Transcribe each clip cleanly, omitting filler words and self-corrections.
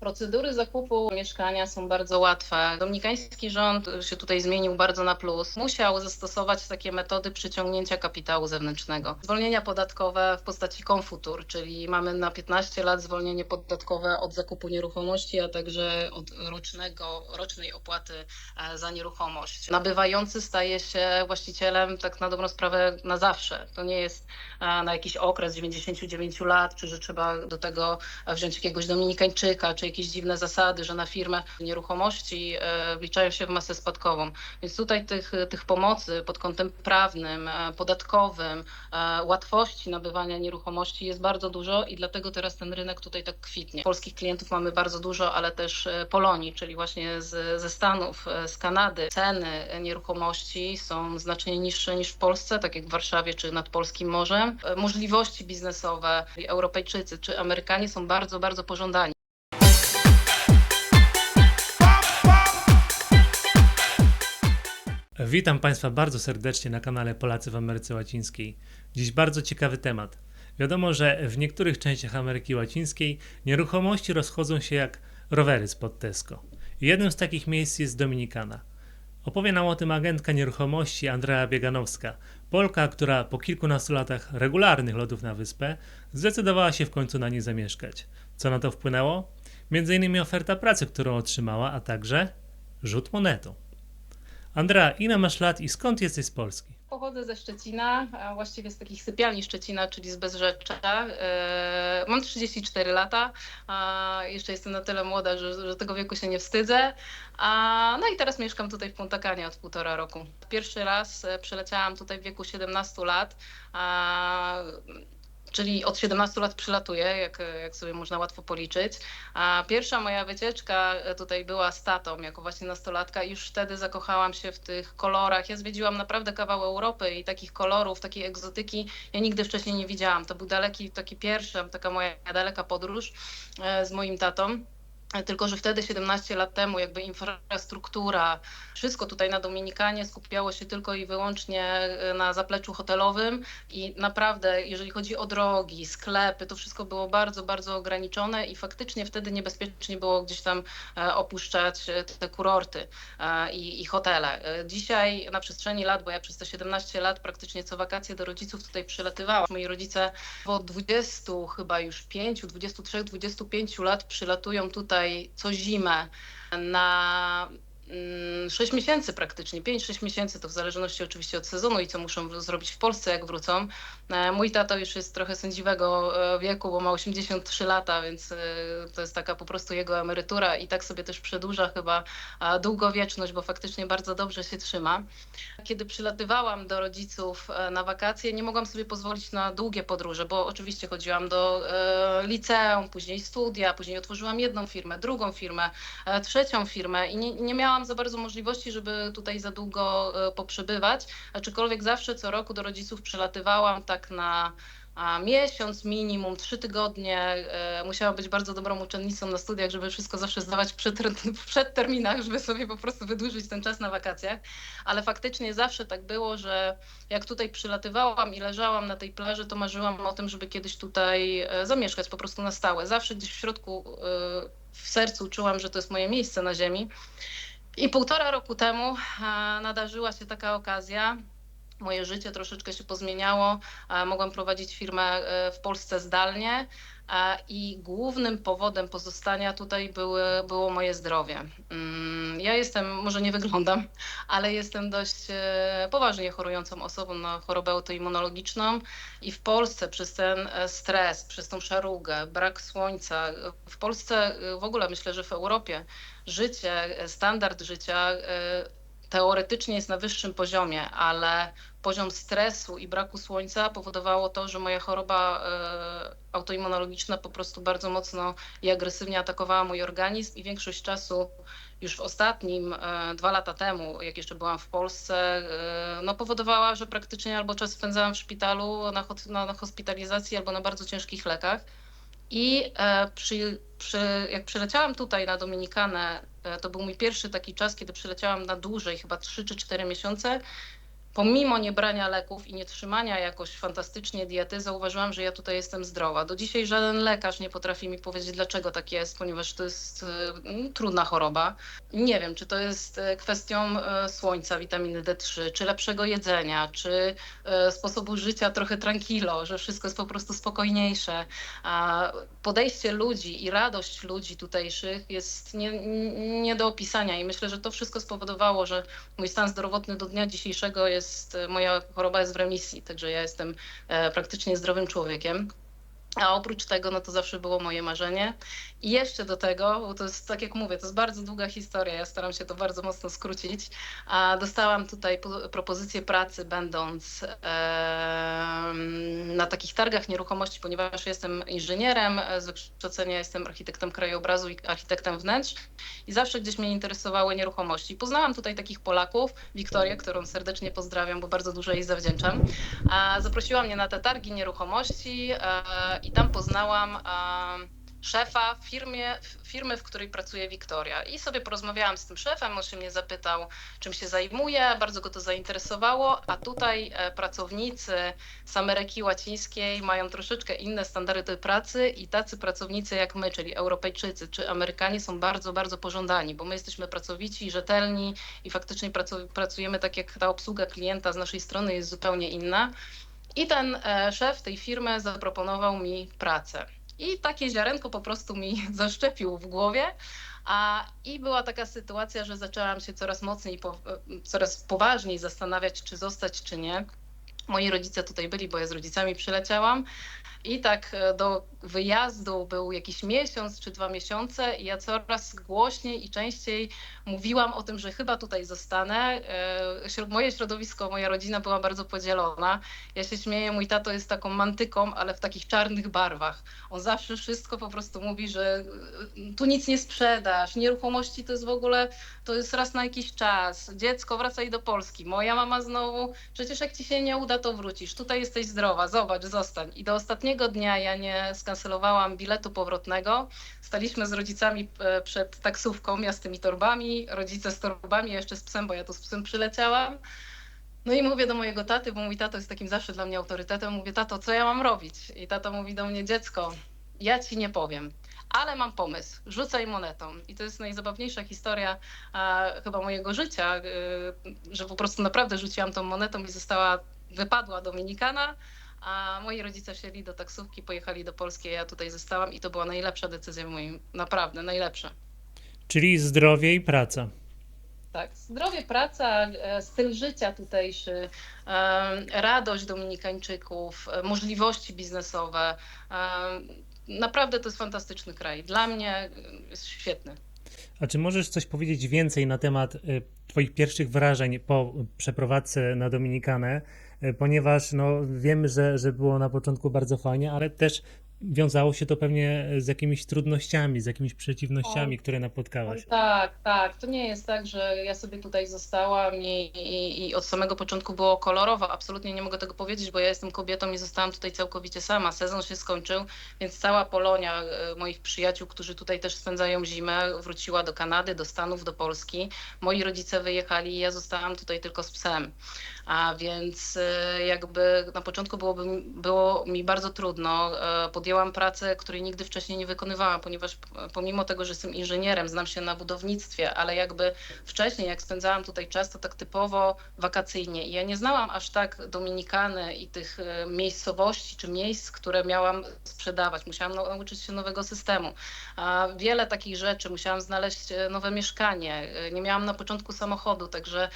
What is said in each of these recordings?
Procedury zakupu mieszkania są bardzo łatwe. Dominikański rząd się tutaj zmienił bardzo na plus. Musiał zastosować takie metody przyciągnięcia kapitału zewnętrznego. Zwolnienia podatkowe w postaci konfutur, czyli mamy na 15 lat zwolnienie podatkowe od zakupu nieruchomości, a także od rocznej opłaty za nieruchomość. Nabywający staje się właścicielem tak na dobrą sprawę na zawsze. To nie jest na jakiś okres 99 lat, czy że trzeba do tego wziąć jakiegoś Dominikańczyka, czy jakieś dziwne zasady, że na firmę nieruchomości wliczają się w masę spadkową. Więc tutaj tych pomocy pod kątem prawnym, podatkowym, łatwości nabywania nieruchomości jest bardzo dużo i dlatego teraz ten rynek tutaj tak kwitnie. Polskich klientów mamy bardzo dużo, ale też Polonii, czyli właśnie ze Stanów, z Kanady. Ceny nieruchomości są znacznie niższe niż w Polsce, tak jak w Warszawie czy nad Polskim Morzem. Możliwości biznesowe, Europejczycy czy Amerykanie są bardzo, bardzo pożądani. Witam Państwa bardzo serdecznie na kanale Polacy w Ameryce Łacińskiej. Dziś bardzo ciekawy temat. Wiadomo, że w niektórych częściach Ameryki Łacińskiej nieruchomości rozchodzą się jak rowery spod Tesco. I jednym z takich miejsc jest Dominikana. Opowie nam o tym agentka nieruchomości Andrea Bieganowska, Polka, która po kilkunastu latach regularnych lotów na wyspę zdecydowała się w końcu na niej zamieszkać. Co na to wpłynęło? Między innymi oferta pracy, którą otrzymała, a także rzut monetą. Andrea, ile masz lat i skąd jesteś z Polski? Pochodzę ze Szczecina, a właściwie z takich sypialni Szczecina, czyli z Bezrzecza. Mam 34 lata, a jeszcze jestem na tyle młoda, że tego wieku się nie wstydzę. No i teraz mieszkam tutaj w Punta Canie od 1,5 roku. Pierwszy raz przyleciałam tutaj w wieku 17 lat. Czyli od 17 lat przylatuję, jak sobie można łatwo policzyć. A pierwsza moja wycieczka tutaj była z tatą, jako właśnie nastolatka i już wtedy zakochałam się w tych kolorach. Ja zwiedziłam naprawdę kawał Europy i takich kolorów, takiej egzotyki ja nigdy wcześniej nie widziałam. To był taki pierwsza, taka moja daleka podróż z moim tatą. Tylko że wtedy 17 lat temu jakby infrastruktura, wszystko tutaj na Dominikanie skupiało się tylko i wyłącznie na zapleczu hotelowym i naprawdę jeżeli chodzi o drogi, sklepy, to wszystko było bardzo, bardzo ograniczone i faktycznie wtedy niebezpiecznie było gdzieś tam opuszczać te kurorty i hotele. Dzisiaj na przestrzeni lat, bo ja przez te 17 lat praktycznie co wakacje do rodziców tutaj przylatywałam. Moi rodzice od 20 chyba już 5, 23, 25 lat przylatują tutaj co zimę na 6 miesięcy praktycznie, 5-6 miesięcy, to w zależności oczywiście od sezonu i co muszą zrobić w Polsce, jak wrócą. Mój tato już jest trochę sędziwego wieku, bo ma 83 lata, więc to jest taka po prostu jego emerytura i tak sobie też przedłuża chyba długowieczność, bo faktycznie bardzo dobrze się trzyma. Kiedy przylatywałam do rodziców na wakacje, nie mogłam sobie pozwolić na długie podróże, bo oczywiście chodziłam do liceum, później studia, później otworzyłam jedną firmę, drugą firmę, trzecią firmę i nie miałam za bardzo możliwości, żeby tutaj za długo poprzebywać, aczkolwiek zawsze co roku do rodziców przylatywałam tak na miesiąc, minimum 3 tygodnie. Musiałam być bardzo dobrą uczennicą na studiach, żeby wszystko zawsze zdawać w przedterminach, żeby sobie po prostu wydłużyć ten czas na wakacjach. Ale faktycznie zawsze tak było, że jak tutaj przylatywałam i leżałam na tej plaży, to marzyłam o tym, żeby kiedyś tutaj zamieszkać po prostu na stałe. Zawsze gdzieś w środku, w sercu czułam, że to jest moje miejsce na ziemi. I 1,5 roku temu nadarzyła się taka okazja. Moje życie troszeczkę się pozmieniało. Mogłam prowadzić firmę w Polsce zdalnie i głównym powodem pozostania tutaj było moje zdrowie. Ja może nie wyglądam, ale jestem dość poważnie chorującą osobą na chorobę autoimmunologiczną i w Polsce przez ten stres, przez tą szarugę, brak słońca, w Polsce w ogóle myślę, że w Europie standard życia teoretycznie jest na wyższym poziomie, ale poziom stresu i braku słońca powodowało to, że moja choroba autoimmunologiczna po prostu bardzo mocno i agresywnie atakowała mój organizm i większość czasu już w ostatnim 2 lata temu, jak jeszcze byłam w Polsce, no powodowała, że praktycznie albo czas spędzałam w szpitalu na hospitalizacji albo na bardzo ciężkich lekach. I jak przyleciałam tutaj na Dominikanę, to był mój pierwszy taki czas, kiedy przyleciałam na dłużej, chyba 3 czy 4 miesiące. pomimo niebrania leków i nie trzymania jakoś fantastycznie diety, zauważyłam, że ja tutaj jestem zdrowa. Do dzisiaj żaden lekarz nie potrafi mi powiedzieć, dlaczego tak jest, ponieważ to jest trudna choroba. Nie wiem, czy to jest kwestią słońca, witaminy D3, czy lepszego jedzenia, czy sposobu życia trochę tranquilo, że wszystko jest po prostu spokojniejsze. A podejście ludzi i radość ludzi tutejszych jest nie do opisania i myślę, że to wszystko spowodowało, że mój stan zdrowotny do dnia dzisiejszego moja choroba jest w remisji, także ja jestem praktycznie zdrowym człowiekiem. A oprócz tego, no to zawsze było moje marzenie. I jeszcze do tego, bo to jest, tak jak mówię, to jest bardzo długa historia, ja staram się to bardzo mocno skrócić. A dostałam tutaj propozycję pracy, będąc na takich targach nieruchomości, ponieważ jestem inżynierem, z wykształcenia jestem architektem krajobrazu i architektem wnętrz i zawsze gdzieś mnie interesowały nieruchomości. Poznałam tutaj takich Polaków, Wiktorię, którą serdecznie pozdrawiam, bo bardzo dużo jej zawdzięczam. Zaprosiła mnie na te targi nieruchomości i tam poznałam szefa firmy, w której pracuje Wiktoria. I sobie porozmawiałam z tym szefem, on się mnie zapytał, czym się zajmuję, bardzo go to zainteresowało, a tutaj pracownicy z Ameryki Łacińskiej mają troszeczkę inne standardy pracy i tacy pracownicy jak my, czyli Europejczycy czy Amerykanie są bardzo, bardzo pożądani, bo my jesteśmy pracowici, rzetelni i faktycznie pracujemy tak, jak ta obsługa klienta z naszej strony jest zupełnie inna. I ten szef tej firmy zaproponował mi pracę. I takie ziarenko po prostu mi zaszczepił w głowie. I była taka sytuacja, że zaczęłam się coraz mocniej, coraz poważniej zastanawiać, czy zostać, czy nie. Moi rodzice tutaj byli, bo ja z rodzicami przyleciałam. I tak do wyjazdu był jakiś miesiąc czy 2 miesiące i ja coraz głośniej i częściej mówiłam o tym, że chyba tutaj zostanę. Moje środowisko, moja rodzina była bardzo podzielona. Ja się śmieję, mój tato jest taką mantyką, ale w takich czarnych barwach. On zawsze wszystko po prostu mówi, że tu nic nie sprzedasz, nieruchomości to jest w ogóle, to jest raz na jakiś czas. Dziecko, wracaj do Polski. Moja mama znowu, przecież jak ci się nie uda, to wrócisz. Tutaj jesteś zdrowa, zobacz, zostań. I do ostatniego dnia ja nie skancelowałam biletu powrotnego. Staliśmy z rodzicami przed taksówką, ja z tymi torbami, rodzice z torbami, jeszcze z psem, bo ja tu z psem przyleciałam. No i mówię do mojego taty, bo mój tato jest takim zawsze dla mnie autorytetem. Mówię, tato, co ja mam robić? I tato mówi do mnie, dziecko, ja ci nie powiem, ale mam pomysł, rzucaj monetą. I to jest najzabawniejsza historia chyba mojego życia, że po prostu naprawdę rzuciłam tą monetą i wypadła Dominikana, a moi rodzice wsiedli do taksówki, pojechali do Polski, a ja tutaj zostałam i to była najlepsza decyzja w moim, naprawdę najlepsza. Czyli zdrowie i praca. Tak, zdrowie, praca, styl życia tutejszy, radość Dominikańczyków, możliwości biznesowe. Naprawdę to jest fantastyczny kraj. Dla mnie jest świetny. A czy możesz coś powiedzieć więcej na temat Twoich pierwszych wrażeń po przeprowadzce na Dominikanę? Ponieważ no, wiemy, że było na początku bardzo fajnie, ale też wiązało się to pewnie z jakimiś trudnościami, z jakimiś przeciwnościami, które napotkałaś. Tak, tak. To nie jest tak, że ja sobie tutaj zostałam i od samego początku było kolorowo. Absolutnie nie mogę tego powiedzieć, bo ja jestem kobietą i zostałam tutaj całkowicie sama. Sezon się skończył, więc cała Polonia moich przyjaciół, którzy tutaj też spędzają zimę, wróciła do Kanady, do Stanów, do Polski. Moi rodzice wyjechali i ja zostałam tutaj tylko z psem. A więc jakby na początku było mi bardzo trudno. Podjęłam pracę, której nigdy wcześniej nie wykonywałam, ponieważ pomimo tego, że jestem inżynierem, znam się na budownictwie, ale jakby wcześniej, jak spędzałam tutaj czas, to tak typowo wakacyjnie. I ja nie znałam aż tak Dominikany i tych miejscowości czy miejsc, które miałam sprzedawać. Musiałam nauczyć się nowego systemu. Wiele takich rzeczy, musiałam znaleźć nowe mieszkanie. Nie miałam na początku samochodu, także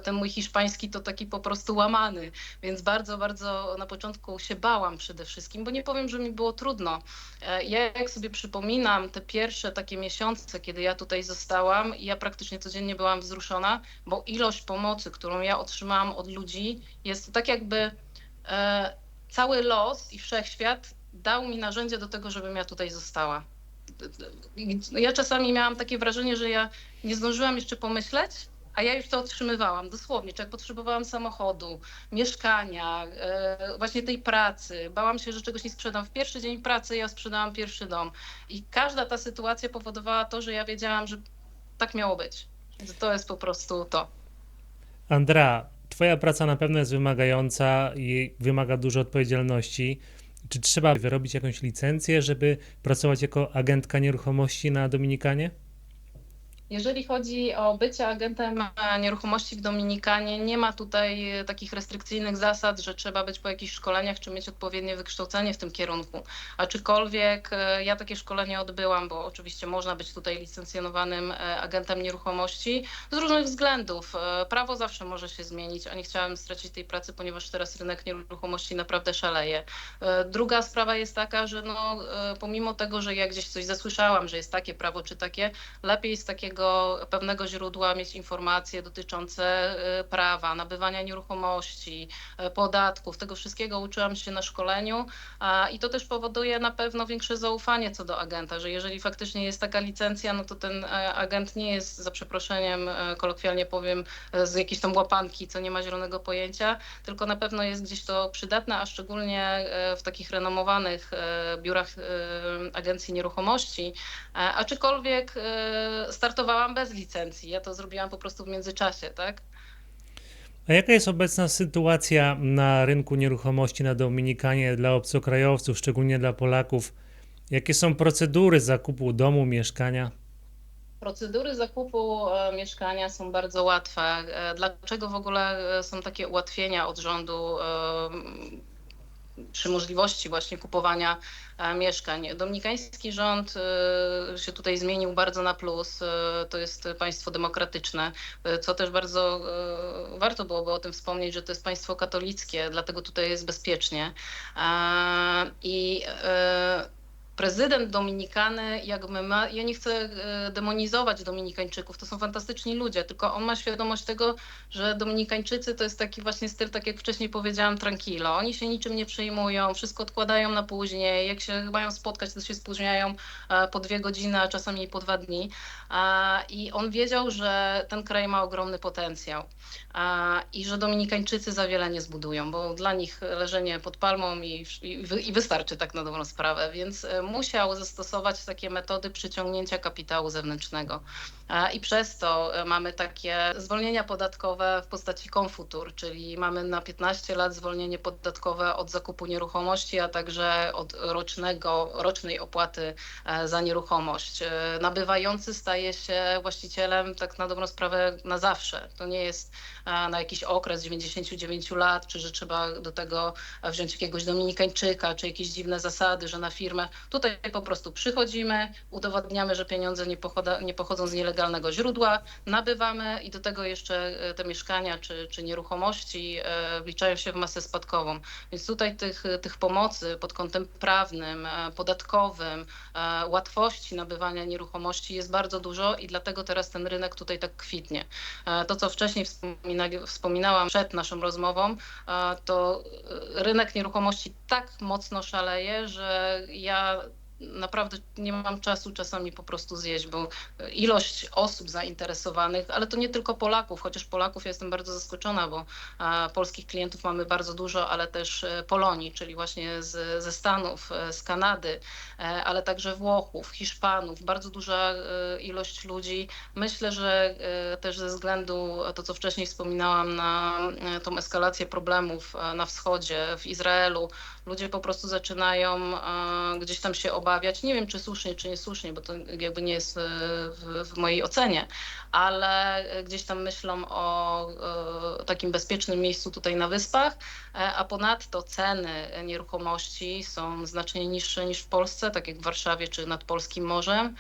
ten mój hiszpański to taki po prostu łamany, więc bardzo, bardzo na początku się bałam przede wszystkim, bo nie powiem, że mi było trudno. Ja jak sobie przypominam te pierwsze takie miesiące, kiedy ja tutaj zostałam, ja praktycznie codziennie byłam wzruszona, bo ilość pomocy, którą ja otrzymałam od ludzi, jest tak jakby cały los i wszechświat dał mi narzędzie do tego, żebym ja tutaj została. Ja czasami miałam takie wrażenie, że ja nie zdążyłam jeszcze pomyśleć, a ja już to otrzymywałam, dosłownie, czy jak potrzebowałam samochodu, mieszkania, właśnie tej pracy. Bałam się, że czegoś nie sprzedam. W pierwszy dzień pracy ja sprzedałam pierwszy dom. I każda ta sytuacja powodowała to, że ja wiedziałam, że tak miało być. Że to jest po prostu to. Andrea, Twoja praca na pewno jest wymagająca i wymaga dużo odpowiedzialności. Czy trzeba wyrobić jakąś licencję, żeby pracować jako agentka nieruchomości na Dominikanie? Jeżeli chodzi o bycie agentem nieruchomości w Dominikanie, nie ma tutaj takich restrykcyjnych zasad, że trzeba być po jakichś szkoleniach czy mieć odpowiednie wykształcenie w tym kierunku. Aczkolwiek ja takie szkolenie odbyłam, bo oczywiście można być tutaj licencjonowanym agentem nieruchomości z różnych względów. Prawo zawsze może się zmienić, a nie chciałam stracić tej pracy, ponieważ teraz rynek nieruchomości naprawdę szaleje. Druga sprawa jest taka, że pomimo tego, że ja gdzieś coś zasłyszałam, że jest takie prawo czy takie, lepiej z takiego pewnego źródła mieć informacje dotyczące prawa, nabywania nieruchomości, podatków. Tego wszystkiego uczyłam się na szkoleniu i to też powoduje na pewno większe zaufanie co do agenta, że jeżeli faktycznie jest taka licencja, no to ten agent nie jest, za przeproszeniem, kolokwialnie powiem, z jakiejś tam łapanki, co nie ma zielonego pojęcia, tylko na pewno jest gdzieś to przydatne, a szczególnie w takich renomowanych biurach agencji nieruchomości. Aczkolwiek startowałam bez licencji. Ja to zrobiłam po prostu w międzyczasie, tak? A jaka jest obecna sytuacja na rynku nieruchomości na Dominikanie dla obcokrajowców, szczególnie dla Polaków? Jakie są procedury zakupu domu, mieszkania? Procedury zakupu mieszkania są bardzo łatwe. Dlaczego w ogóle są takie ułatwienia od rządu przy możliwości właśnie kupowania mieszkań? Dominikański rząd się tutaj zmienił bardzo na plus. To jest państwo demokratyczne, co też bardzo warto byłoby o tym wspomnieć, że to jest państwo katolickie, dlatego tutaj jest bezpiecznie. I prezydent Dominikany ja nie chcę demonizować Dominikańczyków, to są fantastyczni ludzie, tylko on ma świadomość tego, że Dominikańczycy to jest taki właśnie styl, tak jak wcześniej powiedziałam, tranquilo. Oni się niczym nie przejmują, wszystko odkładają na później, jak się mają spotkać, to się spóźniają po 2 godziny, a czasami po 2 dni. I on wiedział, że ten kraj ma ogromny potencjał i że Dominikańczycy za wiele nie zbudują, bo dla nich leżenie pod palmą i wystarczy tak na dobrą sprawę, więc musiał zastosować takie metody przyciągnięcia kapitału zewnętrznego. I przez to mamy takie zwolnienia podatkowe w postaci konfutur, czyli mamy na 15 lat zwolnienie podatkowe od zakupu nieruchomości, a także od rocznej opłaty za nieruchomość. Nabywający staje się właścicielem tak na dobrą sprawę na zawsze. To nie jest na jakiś okres 99 lat, czy że trzeba do tego wziąć jakiegoś Dominikańczyka, czy jakieś dziwne zasady, że na firmę. Tutaj po prostu przychodzimy, udowodniamy, że pieniądze nie pochodzą z nielegalnego źródła, nabywamy i do tego jeszcze te mieszkania czy nieruchomości wliczają się w masę spadkową. Więc tutaj tych pomocy pod kątem prawnym, podatkowym, łatwości nabywania nieruchomości jest bardzo dużo i dlatego teraz ten rynek tutaj tak kwitnie. To, co wcześniej wspominałam przed naszą rozmową, to rynek nieruchomości tak mocno szaleje, że ja naprawdę nie mam czasu czasami po prostu zjeść, bo ilość osób zainteresowanych, ale to nie tylko Polaków, chociaż Polaków ja jestem bardzo zaskoczona, bo polskich klientów mamy bardzo dużo, ale też Polonii, czyli właśnie ze Stanów, z Kanady, ale także Włochów, Hiszpanów, bardzo duża ilość ludzi. Myślę, że też ze względu to, co wcześniej wspominałam, na tą eskalację problemów na wschodzie, w Izraelu, ludzie po prostu zaczynają gdzieś tam się obawiać. Nie wiem, czy słusznie, czy niesłusznie, bo to jakby nie jest w mojej ocenie, ale gdzieś tam myślą o takim bezpiecznym miejscu tutaj na Wyspach, a ponadto ceny nieruchomości są znacznie niższe niż w Polsce, tak jak w Warszawie czy nad Polskim Morzem.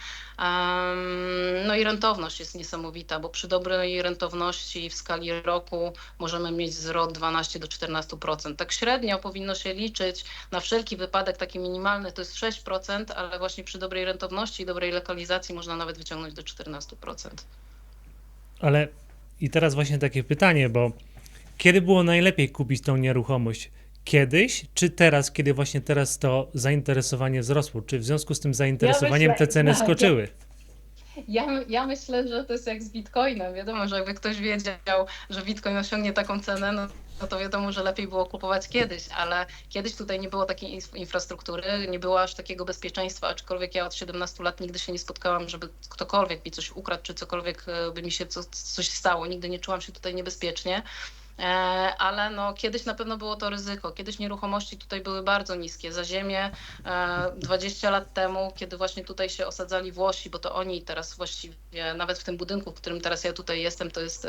No i rentowność jest niesamowita, bo przy dobrej rentowności w skali roku możemy mieć zwrot 12 do 14%. Tak średnio powinno się liczyć na wszelki wypadek, taki minimalny to jest 6%, ale właśnie przy dobrej rentowności i dobrej lokalizacji można nawet wyciągnąć do 14%. Ale i teraz właśnie takie pytanie, bo kiedy było najlepiej kupić tą nieruchomość? Kiedyś, czy teraz, kiedy właśnie teraz to zainteresowanie wzrosło? Czy w związku z tym zainteresowaniem te ceny skoczyły? Ja myślę, że to jest jak z Bitcoinem. Wiadomo, że jakby ktoś wiedział, że Bitcoin osiągnie taką cenę, no to wiadomo, że lepiej było kupować kiedyś, ale kiedyś tutaj nie było takiej infrastruktury, nie było aż takiego bezpieczeństwa, aczkolwiek ja od 17 lat nigdy się nie spotkałam, żeby ktokolwiek mi coś ukradł, czy cokolwiek by mi się coś stało. Nigdy nie czułam się tutaj niebezpiecznie. Ale no, kiedyś na pewno było to ryzyko. Kiedyś nieruchomości tutaj były bardzo niskie. Za ziemię 20 lat temu, kiedy właśnie tutaj się osadzali Włosi, bo to oni teraz właściwie, nawet w tym budynku, w którym teraz ja tutaj jestem, to jest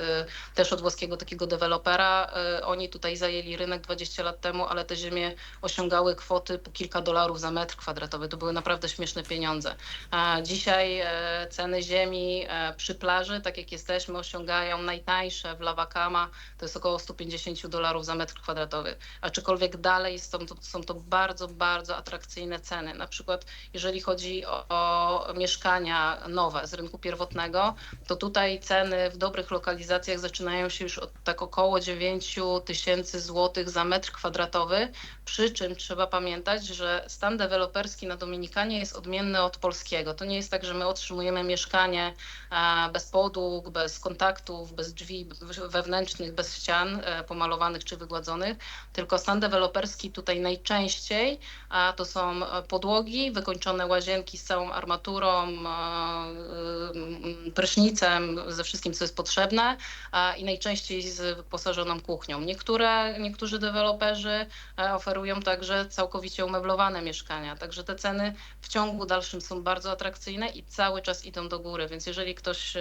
też od włoskiego takiego dewelopera. Oni tutaj zajęli rynek 20 lat temu, ale te ziemie osiągały kwoty po kilka dolarów za metr kwadratowy. To były naprawdę śmieszne pieniądze. A dzisiaj ceny ziemi przy plaży, tak jak jesteśmy, osiągają najtańsze w Lavacama, to jest około $150 za metr kwadratowy. Aczkolwiek dalej są to bardzo, bardzo atrakcyjne ceny. Na przykład jeżeli chodzi o mieszkania nowe z rynku pierwotnego, to tutaj ceny w dobrych lokalizacjach zaczynają się już od tak około 9 000 złotych za metr kwadratowy, przy czym trzeba pamiętać, że stan deweloperski na Dominikanie jest odmienny od polskiego. To nie jest tak, że my otrzymujemy mieszkanie bez podłóg, bez kontaktów, bez drzwi wewnętrznych, bez ścian pomalowanych czy wygładzonych, tylko stan deweloperski tutaj najczęściej to są podłogi, wykończone łazienki z całą armaturą, prysznicem, ze wszystkim, co jest potrzebne i najczęściej z wyposażoną kuchnią. Niektórzy deweloperzy oferują także całkowicie umeblowane mieszkania, także te ceny w ciągu dalszym są bardzo atrakcyjne i cały czas idą do góry, więc jeżeli ktoś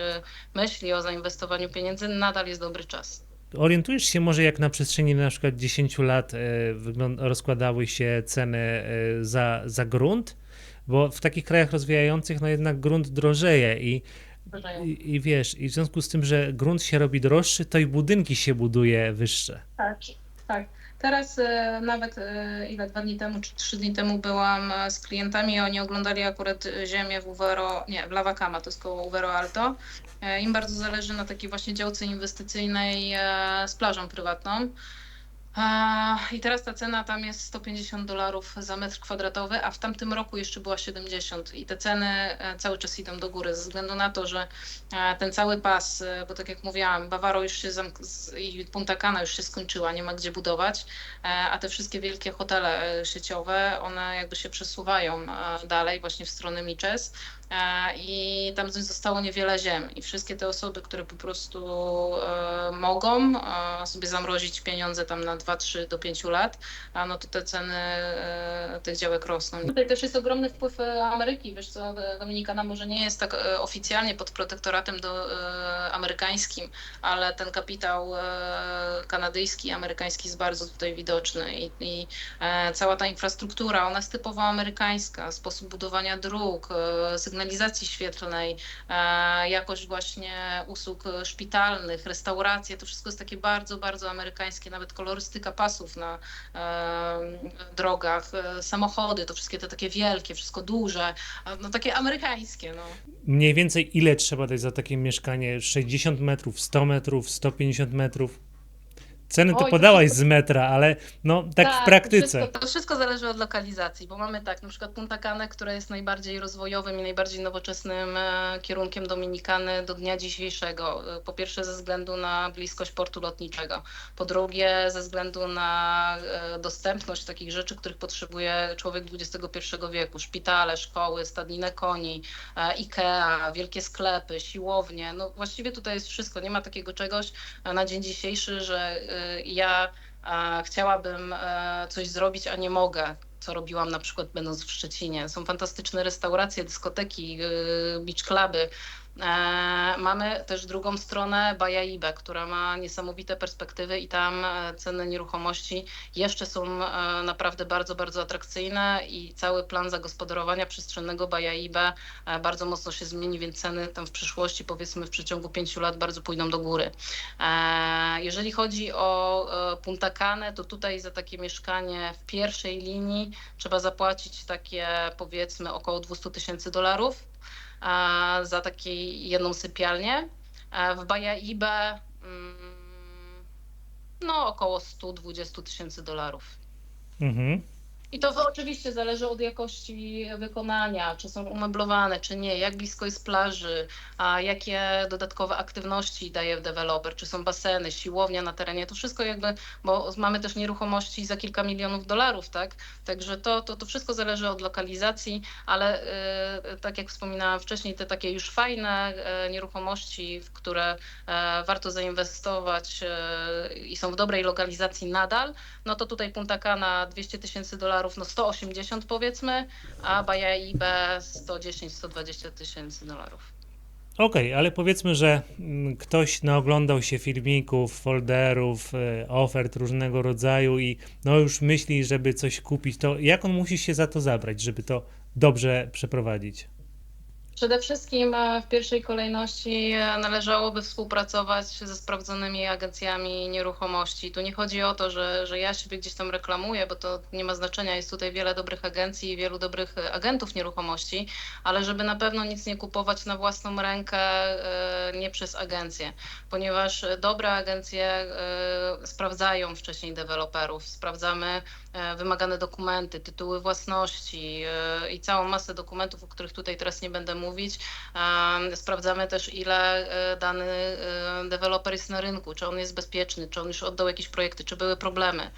myśli o zainwestowaniu pieniędzy, nadal jest dobry czas. Orientujesz się może, jak na przestrzeni na przykład 10 lat rozkładały się ceny za grunt? Bo w takich krajach rozwijających no jednak grunt drożeje i wiesz, i w związku z tym, że grunt się robi droższy, to i budynki się buduje wyższe. Tak, tak. Teraz nawet ile 2 dni temu czy 3 dni temu byłam z klientami i oni oglądali akurat ziemię w Uvero, nie, w Lavacama, to jest koło Uvero Alto. Im bardzo zależy na takiej właśnie działce inwestycyjnej z plażą prywatną. I teraz ta cena tam jest $150 za metr kwadratowy, a w tamtym roku jeszcze była 70 i te ceny cały czas idą do góry ze względu na to, że ten cały pas, bo tak jak mówiłam, Bavaro już się i Punta Cana już się skończyła, nie ma gdzie budować, a te wszystkie wielkie hotele sieciowe, one jakby się przesuwają dalej właśnie w stronę Miches. I tam zostało niewiele ziem i wszystkie te osoby, które po prostu mogą sobie zamrozić pieniądze tam na 2, 3 do 5 lat, no to te ceny tych działek rosną. Tutaj też jest ogromny wpływ Ameryki, wiesz co, Dominikana może nie jest tak oficjalnie pod protektoratem amerykańskim, ale ten kapitał kanadyjski, amerykański jest bardzo tutaj widoczny i cała ta infrastruktura, ona jest typowo amerykańska, sposób budowania dróg, sygnalizacji świetlnej, jakość właśnie usług szpitalnych, restauracje, to wszystko jest takie bardzo, bardzo amerykańskie, nawet kolorystyka pasów na drogach, samochody, to wszystkie te takie wielkie, wszystko duże, no takie amerykańskie, no. Mniej więcej ile trzeba dać za takie mieszkanie? 60 metrów, 100 metrów, 150 metrów? Ceny to Oj, to podałaś wszystko z metra, ale no tak w Tak, praktyce. to wszystko zależy od lokalizacji, bo mamy tak, na przykład Punta Canę, która jest najbardziej rozwojowym i najbardziej nowoczesnym kierunkiem Dominikany do dnia dzisiejszego. Po pierwsze ze względu na bliskość portu lotniczego, po drugie ze względu na dostępność takich rzeczy, których potrzebuje człowiek XXI wieku. Szpitale, szkoły, stadniny koni, IKEA, wielkie sklepy, siłownie. No właściwie tutaj jest wszystko. Nie ma takiego czegoś na dzień dzisiejszy, że ja chciałabym coś zrobić, a nie mogę, co robiłam na przykład będąc w Szczecinie. Są fantastyczne restauracje, dyskoteki, beach cluby. Mamy też drugą stronę Bajaibę, która ma niesamowite perspektywy i tam ceny nieruchomości jeszcze są naprawdę bardzo, bardzo atrakcyjne i cały plan zagospodarowania przestrzennego Bajaibę bardzo mocno się zmieni, więc ceny tam w przyszłości, powiedzmy w przeciągu 5 lat bardzo pójdą do góry. Jeżeli chodzi o Punta Canę, to tutaj za takie mieszkanie w pierwszej linii trzeba zapłacić takie powiedzmy około $200,000 za taką jedną sypialnię. W Bajaibę no około $120,000. Mhm. I to oczywiście zależy od jakości wykonania, czy są umeblowane, czy nie, jak blisko jest plaży, a jakie dodatkowe aktywności daje deweloper, czy są baseny, siłownia na terenie, to wszystko jakby, bo mamy też nieruchomości za kilka milionów dolarów, tak? Także to wszystko zależy od lokalizacji, ale tak jak wspominałam wcześniej, te takie już fajne nieruchomości, w które warto zainwestować i są w dobrej lokalizacji nadal, no to tutaj Punta Cana $200,000, no 180 powiedzmy, a Bajaibę 110-120 tysięcy dolarów. Okej, ale powiedzmy, że ktoś naoglądał się filmików, folderów, ofert różnego rodzaju i no już myśli, żeby coś kupić, to jak on musi się za to zabrać, żeby to dobrze przeprowadzić? Przede wszystkim w pierwszej kolejności należałoby współpracować ze sprawdzonymi agencjami nieruchomości. Tu nie chodzi o to, że ja siebie gdzieś tam reklamuję, bo to nie ma znaczenia. Jest tutaj wiele dobrych agencji i wielu dobrych agentów nieruchomości, ale żeby na pewno nic nie kupować na własną rękę, nie przez agencję, ponieważ dobre agencje sprawdzają wcześniej deweloperów, sprawdzamy wymagane dokumenty, tytuły własności i całą masę dokumentów, o których tutaj teraz nie będę mówić. Sprawdzamy też, ile dany deweloper jest na rynku, czy on jest bezpieczny, czy on już oddał jakieś projekty, czy były problemy.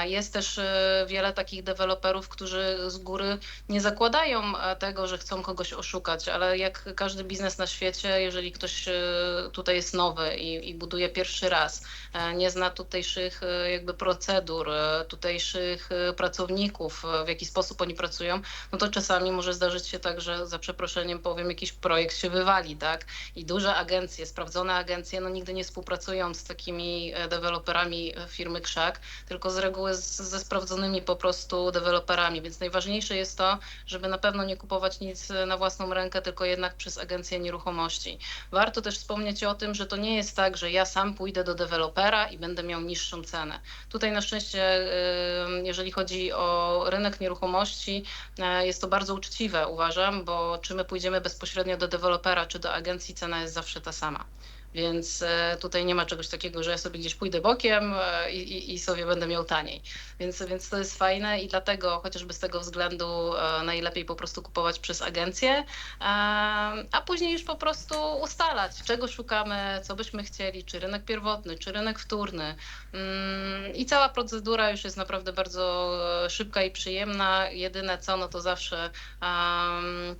Jest też wiele takich deweloperów, którzy z góry nie zakładają tego, że chcą kogoś oszukać, ale jak każdy biznes na świecie, jeżeli ktoś tutaj jest nowy i buduje pierwszy raz, nie zna tutejszych jakby procedur, tutejszych pracowników, w jaki sposób oni pracują, no to czasami może zdarzyć się tak, że za przeproszeniem powiem, jakiś projekt się wywali, tak? I duże agencje, sprawdzone agencje, no nigdy nie współpracują z takimi deweloperami firmy Krzak, tylko z reguły ze sprawdzonymi po prostu deweloperami, więc najważniejsze jest to, żeby na pewno nie kupować nic na własną rękę, tylko jednak przez agencję nieruchomości. Warto też wspomnieć o tym, że to nie jest tak, że ja sam pójdę do dewelopera i będę miał niższą cenę. Tutaj na szczęście, jeżeli chodzi o rynek nieruchomości, jest to bardzo uczciwe, uważam, bo czy my pójdziemy bezpośrednio do dewelopera, czy do agencji, cena jest zawsze ta sama. Więc tutaj nie ma czegoś takiego, że ja sobie gdzieś pójdę bokiem i sobie będę miał taniej. Więc to jest fajne i dlatego chociażby z tego względu najlepiej po prostu kupować przez agencję, a później już po prostu ustalać, czego szukamy, co byśmy chcieli, czy rynek pierwotny, czy rynek wtórny. I cała procedura już jest naprawdę bardzo szybka i przyjemna. Jedyne co, no to zawsze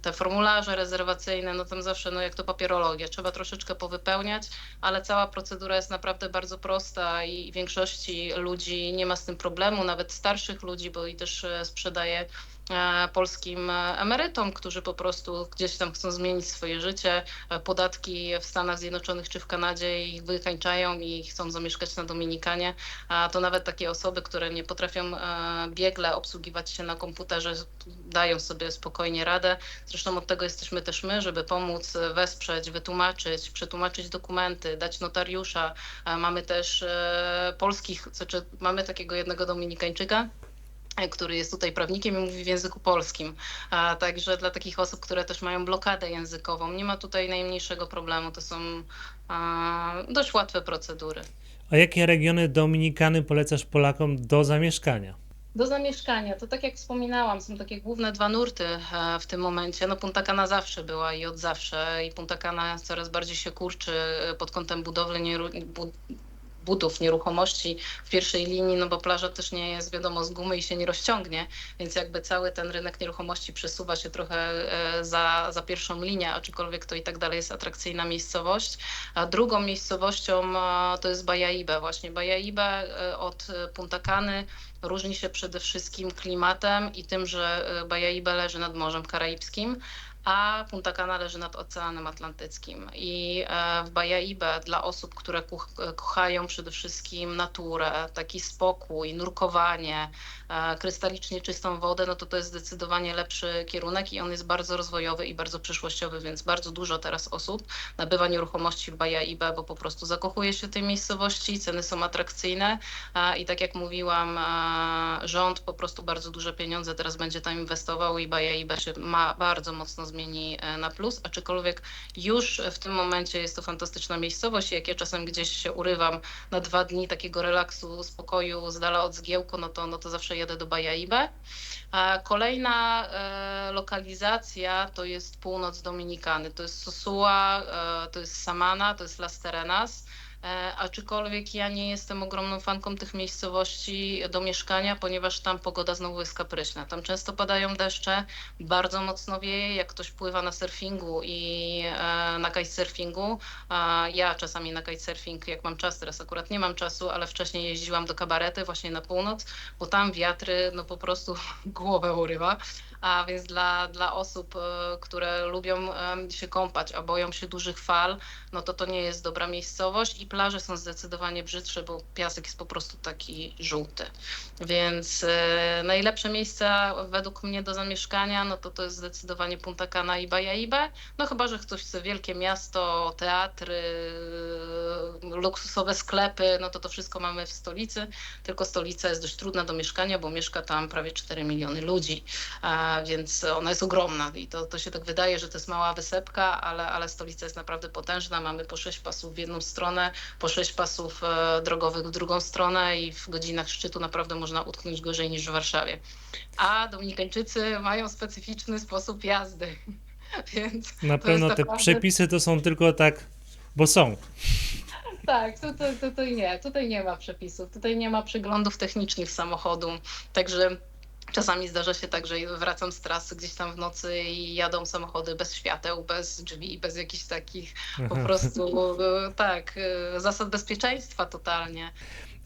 te formularze rezerwacyjne, no tam zawsze, no jak to papierologia, trzeba troszeczkę powypełniać, ale cała procedura jest naprawdę bardzo prosta i większości ludzi nie ma z tym problemu, nawet starszych ludzi, bo i też sprzedaję polskim emerytom, którzy po prostu gdzieś tam chcą zmienić swoje życie. Podatki w Stanach Zjednoczonych czy w Kanadzie ich wykańczają i chcą zamieszkać na Dominikanie. A to nawet takie osoby, które nie potrafią biegle obsługiwać się na komputerze, dają sobie spokojnie radę. Zresztą od tego jesteśmy też my, żeby pomóc, wesprzeć, wytłumaczyć, przetłumaczyć dokumenty, dać notariusza. Mamy też polskich, znaczy mamy takiego jednego Dominikańczyka, który jest tutaj prawnikiem i mówi w języku polskim. Także dla takich osób, które też mają blokadę językową, nie ma tutaj najmniejszego problemu. To są dość łatwe procedury. A jakie regiony Dominikany polecasz Polakom do zamieszkania? Do zamieszkania, to tak jak wspominałam, są takie główne dwa nurty w tym momencie. No Punta Cana zawsze była i od zawsze i Punta Cana coraz bardziej się kurczy pod kątem budowli budów, nieruchomości w pierwszej linii, no bo plaża też nie jest wiadomo z gumy i się nie rozciągnie, więc jakby cały ten rynek nieruchomości przesuwa się trochę za pierwszą linię, aczkolwiek to i tak dalej jest atrakcyjna miejscowość. A drugą miejscowością to jest Bajaibę. Właśnie Bajaibę od Punta Cany różni się przede wszystkim klimatem i tym, że Bajaibę leży nad Morzem Karaibskim, a Punta Cana leży nad Oceanem Atlantyckim. I w Bajaibę dla osób, które kochają przede wszystkim naturę, taki spokój, nurkowanie, krystalicznie czystą wodę, no to jest zdecydowanie lepszy kierunek i on jest bardzo rozwojowy i bardzo przyszłościowy, więc bardzo dużo teraz osób nabywa nieruchomości w Bajaibę, bo po prostu zakochuje się w tej miejscowości, ceny są atrakcyjne i tak jak mówiłam, rząd po prostu bardzo duże pieniądze teraz będzie tam inwestował i Bajaibę się ma bardzo mocno zmieni na plus, aczkolwiek już w tym momencie jest to fantastyczna miejscowość i jak ja czasem gdzieś się urywam na 2 dni takiego relaksu, spokoju, z dala od zgiełku, no to zawsze jedę do Bajaibe. A kolejna lokalizacja to jest północ Dominikany. To jest Sosúa, to jest Samana, to jest Las Terrenas. Aczkolwiek ja nie jestem ogromną fanką tych miejscowości do mieszkania, ponieważ tam pogoda znowu jest kapryśna. Tam często padają deszcze, bardzo mocno wieje, jak ktoś pływa na surfingu i na kitesurfingu. Ja czasami na kitesurfing, jak mam czas, teraz akurat nie mam czasu, ale wcześniej jeździłam do Kabarety właśnie na północ, bo tam wiatry no po prostu głowę urywa. A więc dla osób, które lubią się kąpać, a boją się dużych fal, no to nie jest dobra miejscowość i plaże są zdecydowanie brzydsze, bo piasek jest po prostu taki żółty. Więc najlepsze miejsca według mnie do zamieszkania, no to jest zdecydowanie Punta Cana i Bajaibe. No chyba, że ktoś chce wielkie miasto, teatry, luksusowe sklepy, no to wszystko mamy w stolicy, tylko stolica jest dość trudna do mieszkania, bo mieszka tam prawie 4 miliony ludzi, więc ona jest ogromna i to się tak wydaje, że to jest mała wysepka, ale stolica jest naprawdę potężna. Mamy po 6 pasów w jedną stronę, po 6 pasów drogowych w drugą stronę i w godzinach szczytu naprawdę można utknąć gorzej niż w Warszawie. A Dominikańczycy mają specyficzny sposób jazdy, więc Na to jest pewno te naprawdę... przepisy to są tylko tak, bo są. Tak, tutaj nie ma przepisów, tutaj nie ma przeglądów technicznych samochodu, także czasami zdarza się tak, że wracam z trasy gdzieś tam w nocy i jadą samochody bez świateł, bez drzwi, bez jakichś takich po Aha. prostu, zasad bezpieczeństwa totalnie.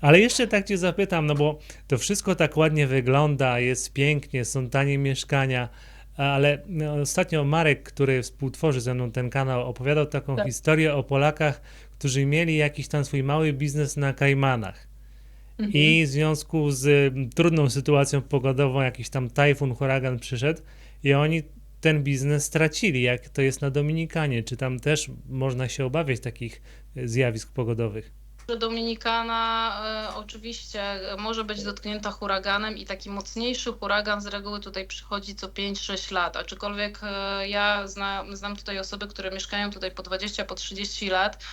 Ale jeszcze tak cię zapytam, no bo to wszystko tak ładnie wygląda, jest pięknie, są tanie mieszkania, ale no, ostatnio Marek, który współtworzy ze mną ten kanał, opowiadał taką Tak. historię o Polakach, którzy mieli jakiś tam swój mały biznes na Kajmanach. Mhm. I w związku z trudną sytuacją pogodową, jakiś tam tajfun, huragan przyszedł i oni ten biznes stracili. Jak to jest na Dominikanie? Czy tam też można się obawiać takich zjawisk pogodowych? Że Dominikana oczywiście może być dotknięta huraganem i taki mocniejszy huragan z reguły tutaj przychodzi co 5-6 lat, aczkolwiek ja znam tutaj osoby, które mieszkają tutaj po 20, po 30 lat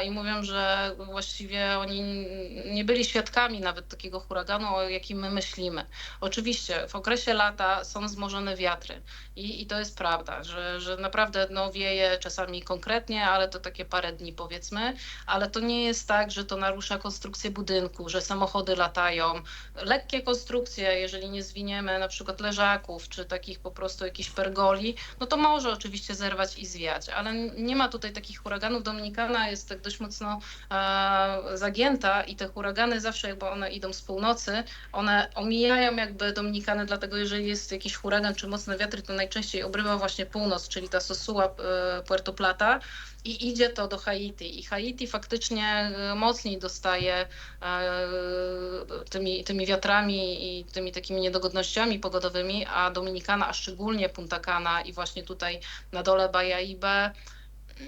i mówią, że właściwie oni nie byli świadkami nawet takiego huraganu, o jakim my myślimy. Oczywiście w okresie lata są wzmożone wiatry i to jest prawda, że naprawdę no, wieje czasami konkretnie, ale to takie parę dni powiedzmy, ale to nie jest tak, że to narusza konstrukcję budynku, że samochody latają. Lekkie konstrukcje, jeżeli nie zwiniemy na przykład leżaków, czy takich po prostu jakichś pergoli, no to może oczywiście zerwać i zwiać, ale nie ma tutaj takich huraganów. Dominikana jest tak dość mocno zagięta i te huragany zawsze jakby one idą z północy, one omijają jakby Dominikanę, dlatego jeżeli jest jakiś huragan czy mocne wiatry, to najczęściej obrywa właśnie północ, czyli ta Sosúa, Puerto Plata, i idzie to do Haiti. I Haiti faktycznie mocniej dostaje tymi wiatrami i tymi takimi niedogodnościami pogodowymi, a Dominikana, a szczególnie Punta Cana i właśnie tutaj na dole Bajaibe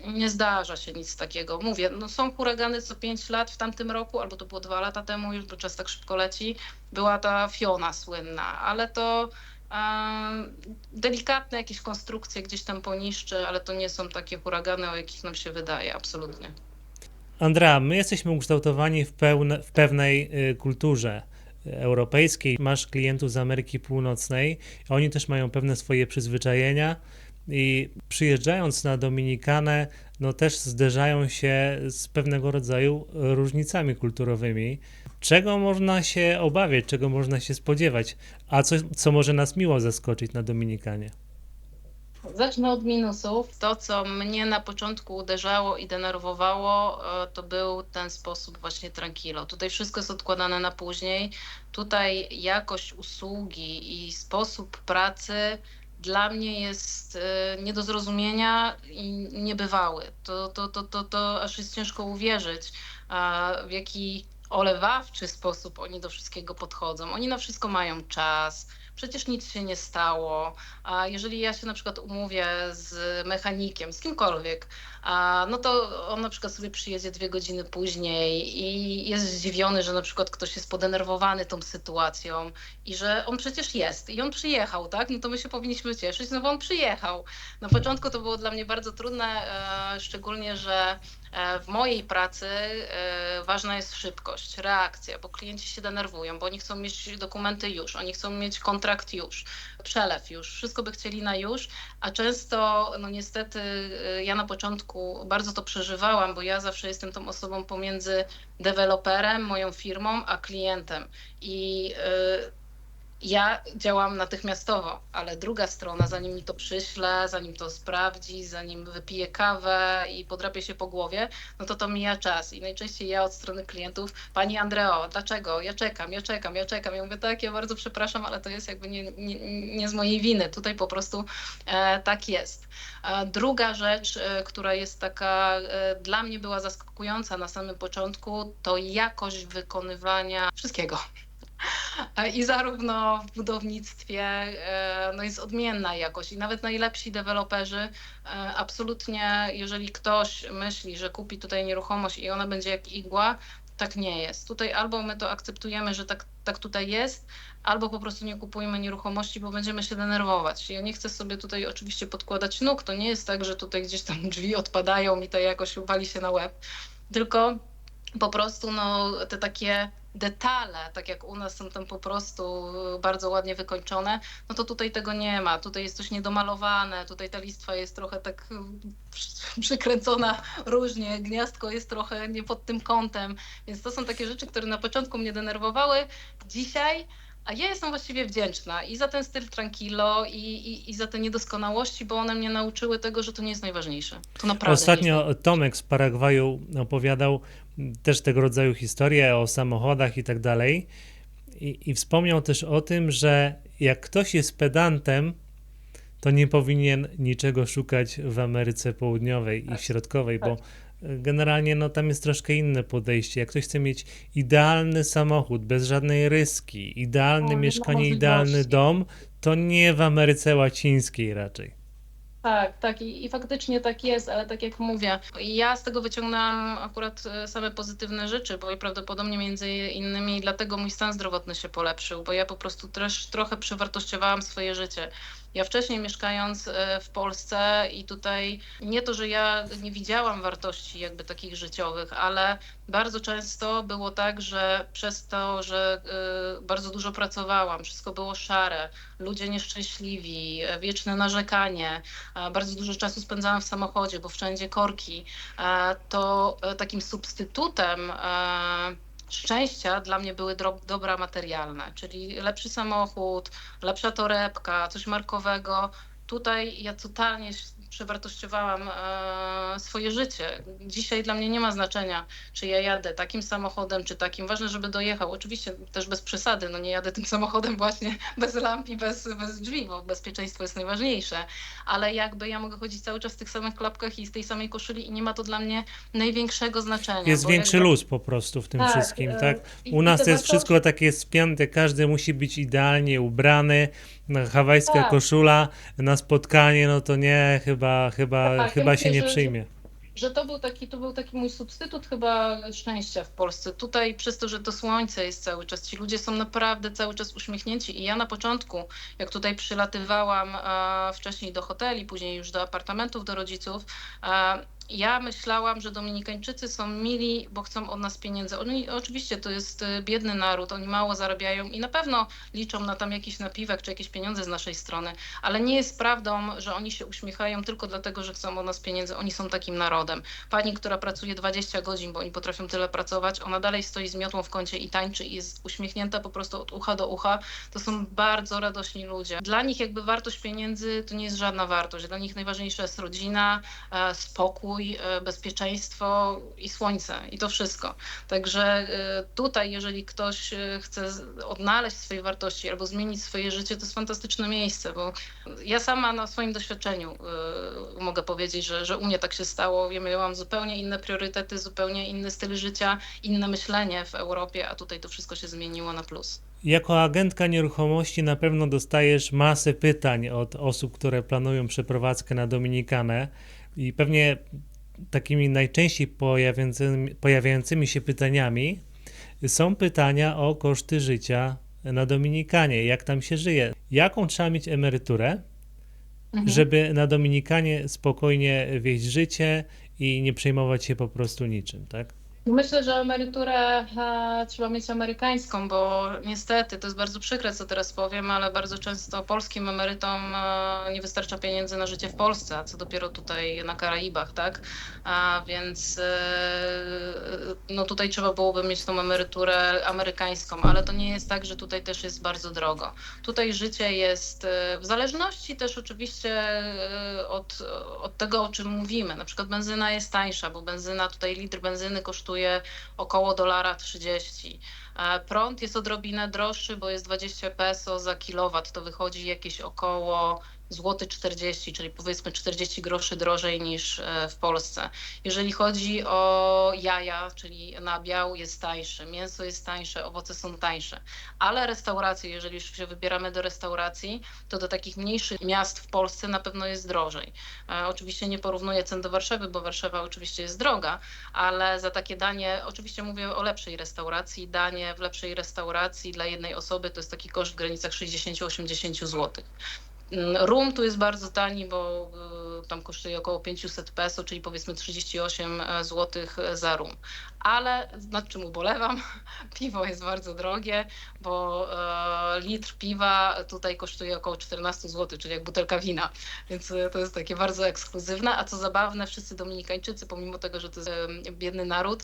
nie zdarza się nic takiego. Mówię, no są huragany co 5 lat w tamtym roku, albo to było 2 lata temu już, bo czas tak szybko leci. Była ta Fiona słynna, ale to delikatne jakieś konstrukcje gdzieś tam poniszczy, ale to nie są takie huragany, o jakich nam się wydaje, absolutnie. Andrea, my jesteśmy ukształtowani w pewnej kulturze europejskiej. Masz klientów z Ameryki Północnej, oni też mają pewne swoje przyzwyczajenia i przyjeżdżając na Dominikanę, no też zderzają się z pewnego rodzaju różnicami kulturowymi. Czego można się obawiać, czego można się spodziewać, a co może nas miło zaskoczyć na Dominikanie? Zacznę od minusów. To, co mnie na początku uderzało i denerwowało, to był ten sposób właśnie tranquilo. Tutaj wszystko jest odkładane na później. Tutaj jakość usługi i sposób pracy dla mnie jest nie do zrozumienia i niebywały. To aż jest ciężko uwierzyć, w jaki olewawczy sposób oni do wszystkiego podchodzą. Oni na wszystko mają czas, przecież nic się nie stało. A jeżeli ja się na przykład umówię z mechanikiem, z kimkolwiek, no to on na przykład sobie przyjedzie 2 godziny później i jest zdziwiony, że na przykład ktoś jest podenerwowany tą sytuacją i że on przecież jest i on przyjechał, tak? No to my się powinniśmy cieszyć, no bo on przyjechał. Na początku to było dla mnie bardzo trudne, szczególnie, że w mojej pracy ważna jest szybkość, reakcja, bo klienci się denerwują, bo oni chcą mieć dokumenty już, oni chcą mieć kontrakt już, przelew już, wszystko by chcieli na już, a często, no niestety, ja na początku bardzo to przeżywałam, bo ja zawsze jestem tą osobą pomiędzy deweloperem, moją firmą, a klientem. I ja działam natychmiastowo, ale druga strona, zanim mi to przyśle, zanim to sprawdzi, zanim wypije kawę i podrapie się po głowie, no to mija czas. I najczęściej ja od strony klientów: pani Andreo, dlaczego? Ja czekam. Ja mówię: tak, ja bardzo przepraszam, ale to jest jakby nie z mojej winy. Tutaj po prostu tak jest. Druga rzecz, która jest taka, dla mnie była zaskakująca na samym początku, to jakość wykonywania wszystkiego. I zarówno w budownictwie no jest odmienna jakość i nawet najlepsi deweloperzy, absolutnie, jeżeli ktoś myśli, że kupi tutaj nieruchomość i ona będzie jak igła, tak nie jest. Tutaj albo my to akceptujemy, że tak tutaj jest, albo po prostu nie kupujemy nieruchomości, bo będziemy się denerwować. Ja nie chcę sobie tutaj oczywiście podkładać nóg. To nie jest tak, że tutaj gdzieś tam drzwi odpadają i to jakoś wali się na łeb, tylko po prostu no, te takie detale, tak jak u nas są tam po prostu bardzo ładnie wykończone, no to tutaj tego nie ma. Tutaj jest coś niedomalowane, tutaj ta listwa jest trochę tak przykręcona różnie, gniazdko jest trochę nie pod tym kątem, więc to są takie rzeczy, które na początku mnie denerwowały. Dzisiaj a ja jestem właściwie wdzięczna i za ten styl tranquillo i za te niedoskonałości, bo one mnie nauczyły tego, że to nie jest najważniejsze. To naprawdę nie jest Ostatnio Tomek z Paragwaju opowiadał też tego rodzaju historie o samochodach i tak dalej. I wspomniał też o tym, że jak ktoś jest pedantem, to nie powinien niczego szukać w Ameryce Południowej i Środkowej, bo generalnie no, tam jest troszkę inne podejście. Jak ktoś chce mieć idealny samochód, bez żadnej ryski, idealne mieszkanie, idealny dom, to nie w Ameryce Łacińskiej raczej. Tak, i faktycznie tak jest, ale tak jak mówię, ja z tego wyciągnęłam akurat same pozytywne rzeczy, bo i prawdopodobnie między innymi dlatego mój stan zdrowotny się polepszył, bo ja po prostu też trochę przewartościowałam swoje życie. Ja wcześniej mieszkając w Polsce i tutaj nie to, że ja nie widziałam wartości jakby takich życiowych, ale bardzo często było tak, że przez to, że bardzo dużo pracowałam, wszystko było szare, ludzie nieszczęśliwi, wieczne narzekanie, bardzo dużo czasu spędzałam w samochodzie, bo wszędzie korki, to takim substytutem szczęścia dla mnie były dobra materialne, czyli lepszy samochód, lepsza torebka, coś markowego. Tutaj ja totalnie przewartościowałam swoje życie. Dzisiaj dla mnie nie ma znaczenia, czy ja jadę takim samochodem, czy takim. Ważne, żeby dojechał. Oczywiście też bez przesady, no nie jadę tym samochodem właśnie bez lamp i bez drzwi, bo bezpieczeństwo jest najważniejsze. Ale jakby ja mogę chodzić cały czas w tych samych klapkach i z tej samej koszuli i nie ma to dla mnie największego znaczenia. Jest bo większy jakby... luz po prostu w tym wszystkim, tak? U I nas te to jest wszystko takie spięte, każdy musi być idealnie ubrany, hawajska koszula na spotkanie, no to nie, chyba się nie przyjmie. Że to był taki mój substytut chyba szczęścia w Polsce. Tutaj przez to, że to słońce jest cały czas, ci ludzie są naprawdę cały czas uśmiechnięci i ja na początku, jak tutaj przylatywałam wcześniej do hoteli, później już do apartamentów do rodziców, ja myślałam, że Dominikańczycy są mili, bo chcą od nas pieniędzy. Oni oczywiście to jest biedny naród, oni mało zarabiają i na pewno liczą na tam jakiś napiwek czy jakieś pieniądze z naszej strony, ale nie jest prawdą, że oni się uśmiechają tylko dlatego, że chcą od nas pieniędzy. Oni są takim narodem. Pani, która pracuje 20 godzin, bo oni potrafią tyle pracować, ona dalej stoi z miotłą w kącie i tańczy i jest uśmiechnięta po prostu od ucha do ucha. To są bardzo radośni ludzie. Dla nich jakby wartość pieniędzy to nie jest żadna wartość. Dla nich najważniejsza jest rodzina, spokój, spokój, bezpieczeństwo i słońce i to wszystko. Także tutaj, jeżeli ktoś chce odnaleźć swoje wartości albo zmienić swoje życie, to jest fantastyczne miejsce, bo ja sama na swoim doświadczeniu mogę powiedzieć, że u mnie tak się stało. Ja miałam zupełnie inne priorytety, zupełnie inny styl życia, inne myślenie w Europie, a tutaj to wszystko się zmieniło na plus. Jako agentka nieruchomości na pewno dostajesz masę pytań od osób, które planują przeprowadzkę na Dominikanę i pewnie takimi najczęściej pojawiającymi się pytaniami są pytania o koszty życia na Dominikanie, jak tam się żyje, jaką trzeba mieć emeryturę, żeby na Dominikanie spokojnie wieść życie i nie przejmować się po prostu niczym, tak? Myślę, że emeryturę trzeba mieć amerykańską, bo niestety, to jest bardzo przykre, co teraz powiem, ale bardzo często polskim emerytom nie wystarcza pieniędzy na życie w Polsce, a co dopiero tutaj na Karaibach, tak? Więc no tutaj trzeba byłoby mieć tą emeryturę amerykańską, ale to nie jest tak, że tutaj też jest bardzo drogo. Tutaj życie jest w zależności też oczywiście od tego, o czym mówimy. Na przykład benzyna jest tańsza, bo benzyna, tutaj litr benzyny kosztuje około $1,30. Prąd jest odrobinę droższy, bo jest 20 peso za kilowat, to wychodzi jakieś około złoty 40, czyli powiedzmy 40 groszy drożej niż w Polsce. Jeżeli chodzi o jaja, czyli nabiał, jest tańszy, mięso jest tańsze, owoce są tańsze, ale restauracje, jeżeli już się wybieramy do restauracji, to do takich mniejszych miast w Polsce na pewno jest drożej. Oczywiście nie porównuję cen do Warszawy, bo Warszawa oczywiście jest droga, ale za takie danie, oczywiście mówię o lepszej restauracji, danie w lepszej restauracji dla jednej osoby to jest taki koszt w granicach 60-80 zł. Rum tu jest bardzo tani, bo tam kosztuje około 500 peso, czyli powiedzmy 38 zł za rum. Ale nad czym ubolewam, piwo jest bardzo drogie, bo litr piwa tutaj kosztuje około 14 zł, czyli jak butelka wina, więc to jest takie bardzo ekskluzywne. A co zabawne, wszyscy Dominikańczycy, pomimo tego, że to jest biedny naród,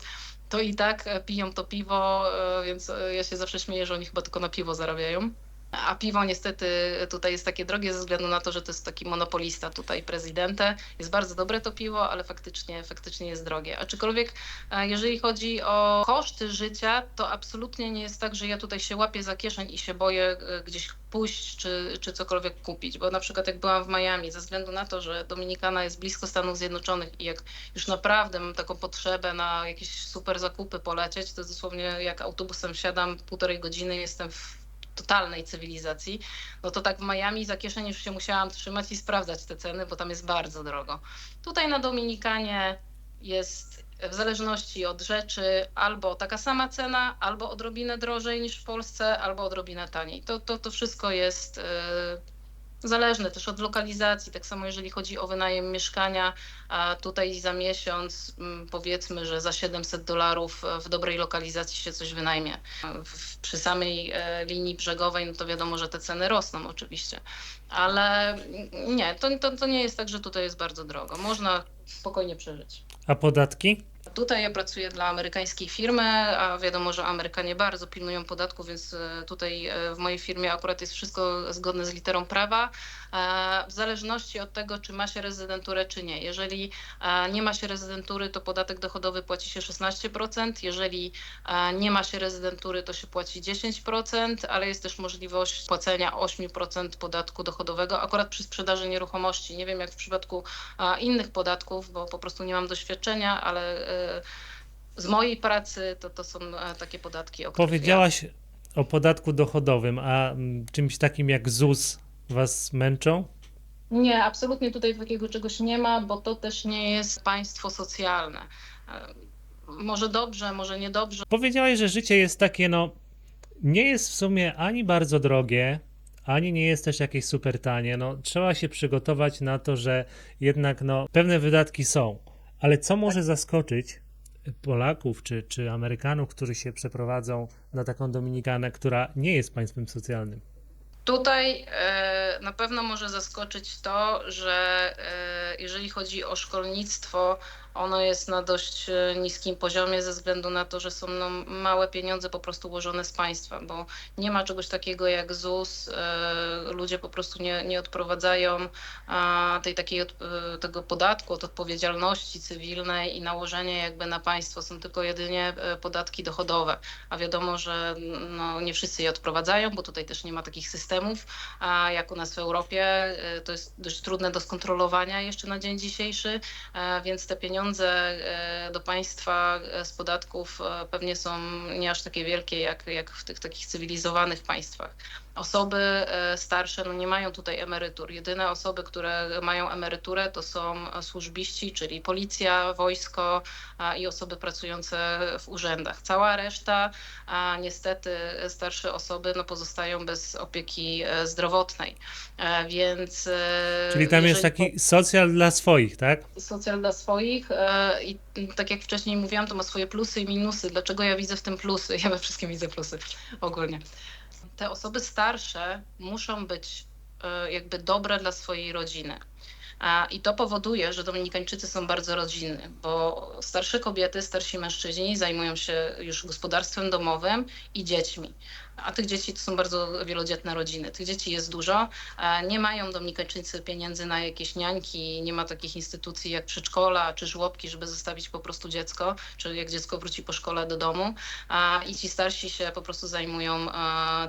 to i tak piją to piwo, więc ja się zawsze śmieję, że oni chyba tylko na piwo zarabiają. A piwo niestety tutaj jest takie drogie ze względu na to, że to jest taki monopolista tutaj, Presidente. Jest bardzo dobre to piwo, ale faktycznie jest drogie. Aczkolwiek jeżeli chodzi o koszty życia, to absolutnie nie jest tak, że ja tutaj się łapię za kieszeń i się boję gdzieś pójść czy cokolwiek kupić. Bo na przykład jak byłam w Miami, ze względu na to, że Dominikana jest blisko Stanów Zjednoczonych i jak już naprawdę mam taką potrzebę na jakieś super zakupy polecieć, to dosłownie jak autobusem wsiadam, 1,5 godziny jestem w totalnej cywilizacji, no to tak w Miami za kieszeń już się musiałam trzymać i sprawdzać te ceny, bo tam jest bardzo drogo. Tutaj na Dominikanie jest w zależności od rzeczy albo taka sama cena, albo odrobinę drożej niż w Polsce, albo odrobinę taniej. To wszystko jest zależne też od lokalizacji. Tak samo jeżeli chodzi o wynajem mieszkania, a tutaj za miesiąc powiedzmy, że za $700 w dobrej lokalizacji się coś wynajmie. Przy samej linii brzegowej, no to wiadomo, że te ceny rosną oczywiście, ale nie, to nie jest tak, że tutaj jest bardzo drogo. Można spokojnie przeżyć. A podatki? Tutaj ja pracuję dla amerykańskiej firmy, a wiadomo, że Amerykanie bardzo pilnują podatku, więc tutaj w mojej firmie akurat jest wszystko zgodne z literą prawa. W zależności od tego, czy ma się rezydenturę, czy nie. Jeżeli nie ma się rezydentury, to podatek dochodowy płaci się 16%. Jeżeli nie ma się rezydentury, to się płaci 10%, ale jest też możliwość płacenia 8% podatku dochodowego akurat przy sprzedaży nieruchomości. Nie wiem jak w przypadku innych podatków, bo po prostu nie mam doświadczenia, ale z mojej pracy to są takie podatki, o których Powiedziałaś o podatku dochodowym, a czymś takim jak ZUS was męczą? Nie, absolutnie tutaj takiego czegoś nie ma, bo to też nie jest państwo socjalne. Może dobrze, może niedobrze. Powiedziałaś, że życie jest takie, no, nie jest w sumie ani bardzo drogie, ani nie jest też jakieś super tanie. No, trzeba się przygotować na to, że jednak no, pewne wydatki są. Ale co może zaskoczyć Polaków czy Amerykanów, którzy się przeprowadzą na taką Dominikanę, która nie jest państwem socjalnym? Tutaj na pewno może zaskoczyć to, że jeżeli chodzi o szkolnictwo, ono jest na dość niskim poziomie ze względu na to, że są no, małe pieniądze po prostu ułożone z państwa, bo nie ma czegoś takiego jak ZUS. Ludzie po prostu nie odprowadzają tego podatku od odpowiedzialności cywilnej i nałożenie jakby na państwo są tylko jedynie podatki dochodowe. A wiadomo, że no, nie wszyscy je odprowadzają, bo tutaj też nie ma takich systemów, a jak u nas w Europie to jest dość trudne do skontrolowania jeszcze na dzień dzisiejszy, więc te pieniądze do państwa z podatków pewnie są nie aż takie wielkie jak w tych takich cywilizowanych państwach. Osoby starsze no nie mają tutaj emerytur. Jedyne osoby, które mają emeryturę, to są służbiści, czyli policja, wojsko i osoby pracujące w urzędach. Cała reszta, niestety starsze osoby no, pozostają bez opieki zdrowotnej. Więc Czyli tam jest taki socjal dla swoich, tak? socjal dla swoich i tak jak wcześniej mówiłam, to ma swoje plusy i minusy. Dlaczego ja widzę w tym plusy? Ja we wszystkim widzę plusy ogólnie. Te osoby starsze muszą być jakby dobre dla swojej rodziny. I to powoduje, że Dominikańczycy są bardzo rodzinni, bo starsze kobiety, starsi mężczyźni zajmują się już gospodarstwem domowym i dziećmi. A tych dzieci to są bardzo wielodzietne rodziny. Tych dzieci jest dużo. Nie mają Dominikańczycy pieniędzy na jakieś niańki, nie ma takich instytucji jak przedszkola czy żłobki, żeby zostawić po prostu dziecko, czy jak dziecko wróci po szkole do domu. I ci starsi się po prostu zajmują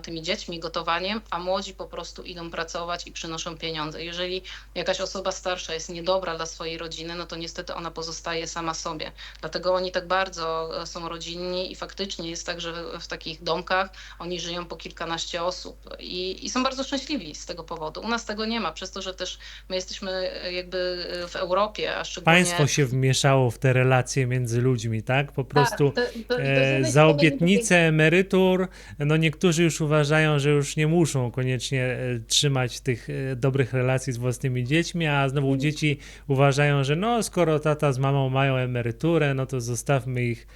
tymi dziećmi, gotowaniem, a młodzi po prostu idą pracować i przynoszą pieniądze. Jeżeli jakaś osoba starsza jest niedobra dla swojej rodziny, no to niestety ona pozostaje sama sobie. Dlatego oni tak bardzo są rodzinni i faktycznie jest tak, że w takich domkach oni żyją po kilkanaście osób i są bardzo szczęśliwi z tego powodu. U nas tego nie ma, przez to, że też my jesteśmy jakby w Europie, a szczególnie... Państwo się wmieszało w te relacje między ludźmi, tak? Po prostu to z jednej za strony obietnicę emerytur, no niektórzy już uważają, że już nie muszą koniecznie trzymać tych dobrych relacji z własnymi dziećmi, a znowu dzieci uważają, że no skoro tata z mamą mają emeryturę, no to zostawmy ich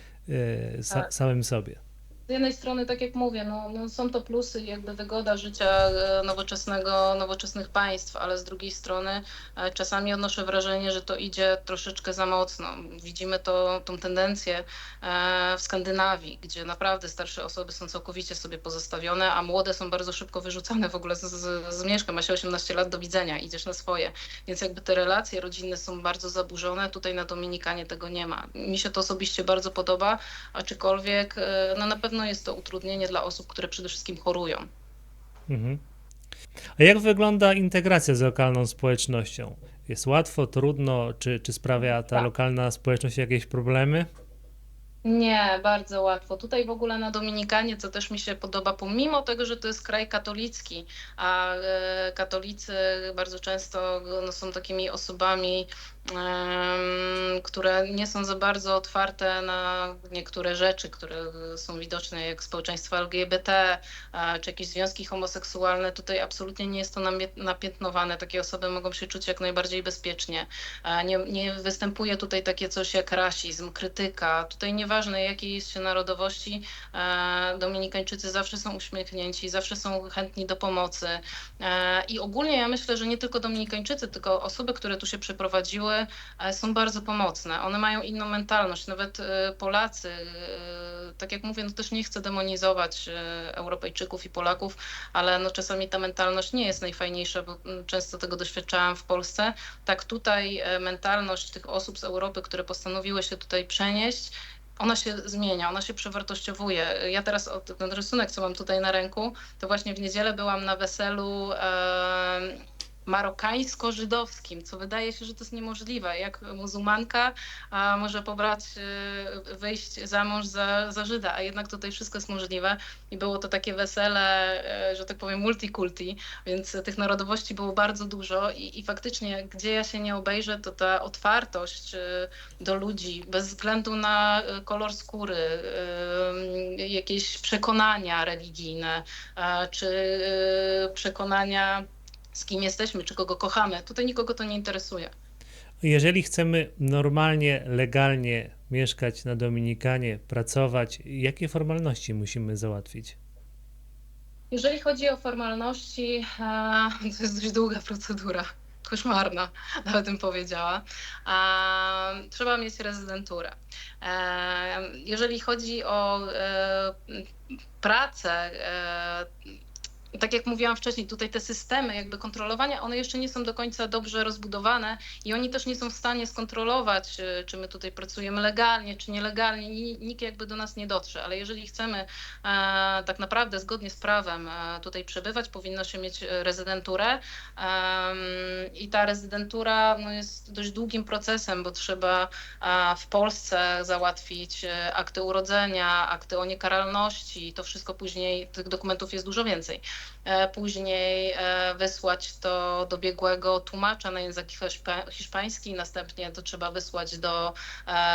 samym sobie. Z jednej strony, tak jak mówię, no są to plusy, jakby wygoda życia nowoczesnych państw, ale z drugiej strony czasami odnoszę wrażenie, że to idzie troszeczkę za mocno. Widzimy tą tendencję w Skandynawii, gdzie naprawdę starsze osoby są całkowicie sobie pozostawione, a młode są bardzo szybko wyrzucane w ogóle z mieszkań. Ma się 18 lat, do widzenia, idziesz na swoje. Więc jakby te relacje rodzinne są bardzo zaburzone. Tutaj na Dominikanie tego nie ma. Mi się to osobiście bardzo podoba, aczkolwiek no na pewno jest to utrudnienie dla osób, które przede wszystkim chorują. Mhm. A jak wygląda integracja z lokalną społecznością? Jest łatwo, trudno, czy sprawia ta lokalna społeczność jakieś problemy? Nie, bardzo łatwo. Tutaj w ogóle na Dominikanie, co też mi się podoba, pomimo tego, że to jest kraj katolicki, a katolicy bardzo często no, są takimi osobami, które nie są za bardzo otwarte na niektóre rzeczy, które są widoczne jak społeczeństwo LGBT, czy jakieś związki homoseksualne. Tutaj absolutnie nie jest to napiętnowane. Takie osoby mogą się czuć jak najbardziej bezpiecznie. Nie występuje tutaj takie coś jak rasizm, krytyka. Tutaj nieważne jakiej jest się narodowości, Dominikańczycy zawsze są uśmiechnięci, zawsze są chętni do pomocy. I ogólnie ja myślę, że nie tylko Dominikańczycy, tylko osoby, które tu się przeprowadziły, są bardzo pomocne. One mają inną mentalność. Nawet Polacy, tak jak mówię, no też nie chcę demonizować Europejczyków i Polaków, ale no czasami ta mentalność nie jest najfajniejsza, bo często tego doświadczałam w Polsce. Tak tutaj mentalność tych osób z Europy, które postanowiły się tutaj przenieść, ona się zmienia, ona się przewartościowuje. Ja teraz ten rysunek, co mam tutaj na ręku, to właśnie w niedzielę byłam na weselu marokańsko-żydowskim, co wydaje się, że to jest niemożliwe. Jak muzułmanka może pobrać, wyjść za mąż za Żyda, a jednak tutaj wszystko jest możliwe i było to takie wesele, że tak powiem multikulti, więc tych narodowości było bardzo dużo i faktycznie gdzie ja się nie obejrzę, to ta otwartość do ludzi bez względu na kolor skóry, jakieś przekonania religijne, czy przekonania z kim jesteśmy, czy kogo kochamy. Tutaj nikogo to nie interesuje. Jeżeli chcemy normalnie, legalnie mieszkać na Dominikanie, pracować, jakie formalności musimy załatwić? Jeżeli chodzi o formalności, to jest dość długa procedura. Koszmarna, nawet bym powiedziała. Trzeba mieć rezydenturę. Jeżeli chodzi o pracę, tak jak mówiłam wcześniej, tutaj te systemy jakby kontrolowania, one jeszcze nie są do końca dobrze rozbudowane i oni też nie są w stanie skontrolować, czy my tutaj pracujemy legalnie, czy nielegalnie. Nikt jakby do nas nie dotrze, ale jeżeli chcemy tak naprawdę zgodnie z prawem tutaj przebywać, powinno się mieć rezydenturę i ta rezydentura no, jest dość długim procesem, bo trzeba w Polsce załatwić akty urodzenia, akty o niekaralności, to wszystko później, tych dokumentów jest dużo więcej. Później wysłać to do biegłego tłumacza na język hiszpański, następnie to trzeba wysłać do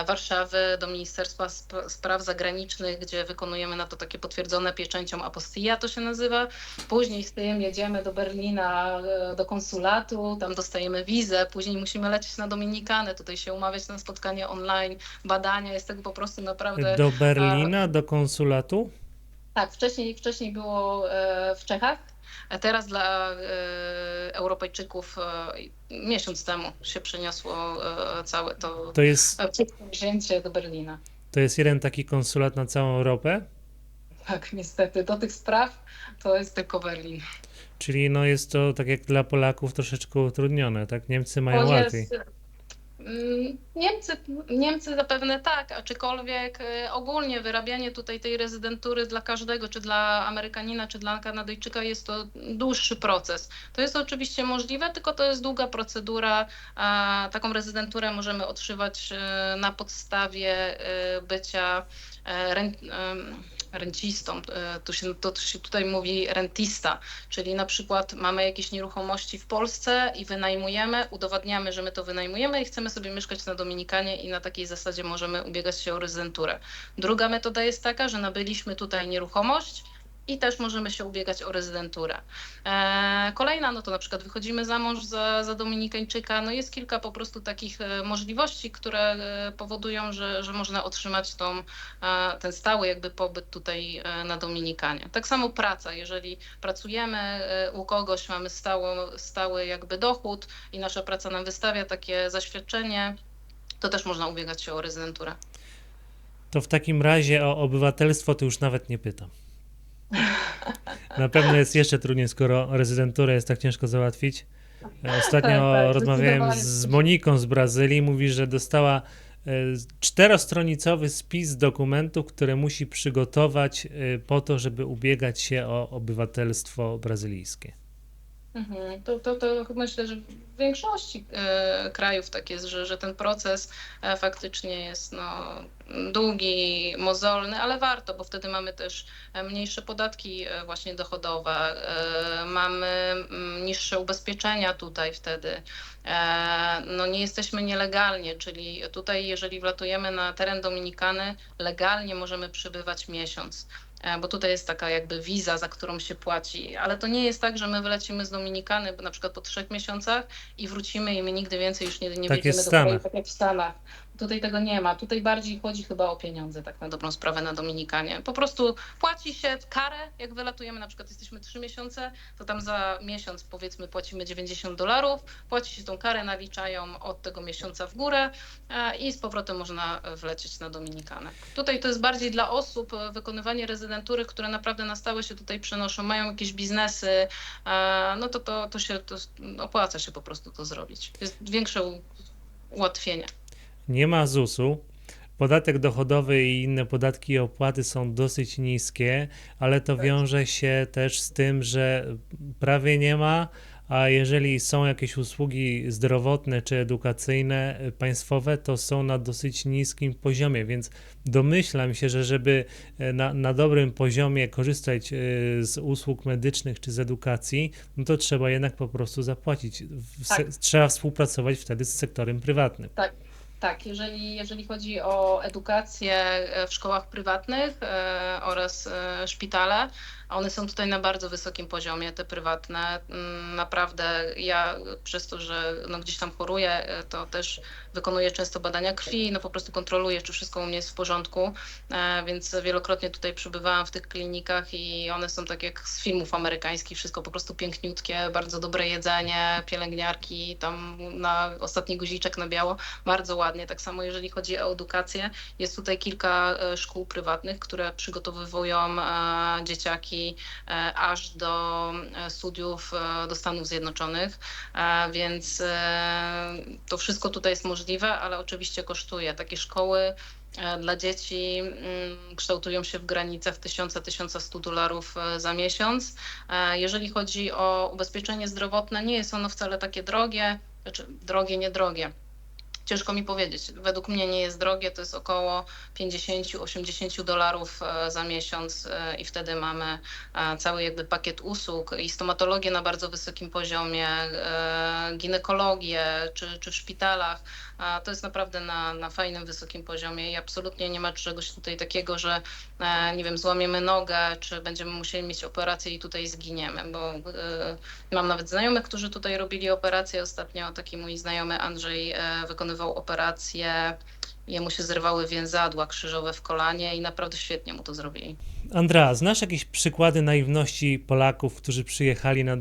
Warszawy, do Ministerstwa Spraw Zagranicznych, gdzie wykonujemy na to takie potwierdzone pieczęcią apostilla, to się nazywa. Później z tym jedziemy do Berlina, do konsulatu, tam dostajemy wizę, później musimy lecieć na Dominikanę, tutaj się umawiać na spotkanie online, badania, jest tego po prostu naprawdę... Do Berlina, do konsulatu? Tak, wcześniej było w Czechach, a teraz dla Europejczyków miesiąc temu się przeniosło całe to To jest, przedsięwzięcie do Berlina. to jest jeden taki konsulat na całą Europę? Tak, niestety, do tych spraw to jest tylko Berlin. Czyli no jest to tak jak dla Polaków troszeczkę utrudnione, tak? Niemcy mają To łatwiej. jest, Niemcy zapewne tak, aczkolwiek ogólnie wyrabianie tutaj tej rezydentury dla każdego, czy dla Amerykanina, czy dla Kanadyjczyka jest to dłuższy proces. To jest oczywiście możliwe, tylko to jest długa procedura. Taką rezydenturę możemy otrzymać na podstawie bycia rencistą. To się tutaj mówi rentista, czyli na przykład mamy jakieś nieruchomości w Polsce i wynajmujemy, udowadniamy, że my to wynajmujemy i chcemy sobie mieszkać na Dominikanie i na takiej zasadzie możemy ubiegać się o rezydenturę. Druga metoda jest taka, że nabyliśmy tutaj nieruchomość i też możemy się ubiegać o rezydenturę. Kolejna, no to na przykład wychodzimy za mąż za Dominikańczyka. No jest kilka po prostu takich możliwości, które powodują, że można otrzymać ten stały jakby pobyt tutaj na Dominikanie. Tak samo praca, jeżeli pracujemy u kogoś, mamy stały jakby dochód i nasza praca nam wystawia takie zaświadczenie, to też można ubiegać się o rezydenturę. To w takim razie o obywatelstwo to już nawet nie pytam. Na pewno jest jeszcze trudniej, skoro rezydenturę jest tak ciężko załatwić. Ostatnio Tak, rozmawiałem zdecydowanie. z Moniką z Brazylii, mówi, że dostała 4-stronicowy spis dokumentów, które musi przygotować po to, żeby ubiegać się o obywatelstwo brazylijskie. To myślę, że w większości krajów tak jest, że ten proces faktycznie jest no, długi, mozolny, ale warto, bo wtedy mamy też mniejsze podatki właśnie dochodowe, mamy niższe ubezpieczenia tutaj wtedy. No nie jesteśmy nielegalnie, czyli tutaj jeżeli wlatujemy na teren Dominikany, legalnie możemy przebywać miesiąc. Bo tutaj jest taka jakby wiza, za którą się płaci, ale to nie jest tak, że my wylecimy z Dominikany na przykład po 3 miesiącach i wrócimy i my nigdy więcej już nie Tak jest wjedziemy w do kraju, Stanach. tak jak w Stanach. Tutaj tego nie ma. Tutaj bardziej chodzi chyba o pieniądze, tak na dobrą sprawę na Dominikanie. Po prostu płaci się karę, jak wylatujemy, na przykład jesteśmy 3 miesiące, to tam za miesiąc powiedzmy płacimy $90, płaci się tą karę, naliczają od tego miesiąca w górę i z powrotem można wlecieć na Dominikanę. Tutaj to jest bardziej dla osób wykonywanie rezydentury, które naprawdę na stałe się tutaj przenoszą, mają jakieś biznesy, no to opłaca się po prostu to zrobić. Jest większe ułatwienie. Nie ma ZUS-u. Podatek dochodowy i inne podatki i opłaty są dosyć niskie, ale to wiąże się też z tym, że prawie nie ma, a jeżeli są jakieś usługi zdrowotne czy edukacyjne państwowe, to są na dosyć niskim poziomie, więc domyślam się, że żeby na dobrym poziomie korzystać z usług medycznych czy z edukacji, no to trzeba jednak po prostu zapłacić. Tak. Trzeba współpracować wtedy z sektorem prywatnym. Tak. Tak, jeżeli chodzi o edukację w szkołach prywatnych oraz szpitale, one są tutaj na bardzo wysokim poziomie, te prywatne. Naprawdę ja przez to, że no gdzieś tam choruję, to też wykonuję często badania krwi, no po prostu kontroluję, czy wszystko u mnie jest w porządku, więc wielokrotnie tutaj przybywałam w tych klinikach i one są tak jak z filmów amerykańskich, wszystko po prostu piękniutkie, bardzo dobre jedzenie, pielęgniarki, tam na ostatni guziczek na biało, bardzo ładnie. Tak samo jeżeli chodzi o edukację, jest tutaj kilka szkół prywatnych, które przygotowują dzieciaki aż do studiów do Stanów Zjednoczonych, więc to wszystko tutaj jest możliwe, ale oczywiście kosztuje. Takie szkoły dla dzieci kształtują się w granicach 1000–1100 dolarów za miesiąc. Jeżeli chodzi o ubezpieczenie zdrowotne, nie jest ono wcale takie drogie, znaczy drogie, niedrogie. Ciężko mi powiedzieć. Według mnie nie jest drogie, to jest około 50–80 dolarów za miesiąc i wtedy mamy cały jakby pakiet usług i stomatologię na bardzo wysokim poziomie, ginekologię czy w szpitalach. To jest naprawdę na fajnym, wysokim poziomie i absolutnie nie ma czegoś tutaj takiego, że nie wiem, złamiemy nogę, czy będziemy musieli mieć operację i tutaj zginiemy, bo mam nawet znajomych, którzy tutaj robili operację. Ostatnio taki mój znajomy Andrzej wykonywał operację, jemu się zerwały więzadła krzyżowe w kolanie i naprawdę świetnie mu to zrobili. Andrea, znasz jakieś przykłady naiwności Polaków, którzy przyjechali na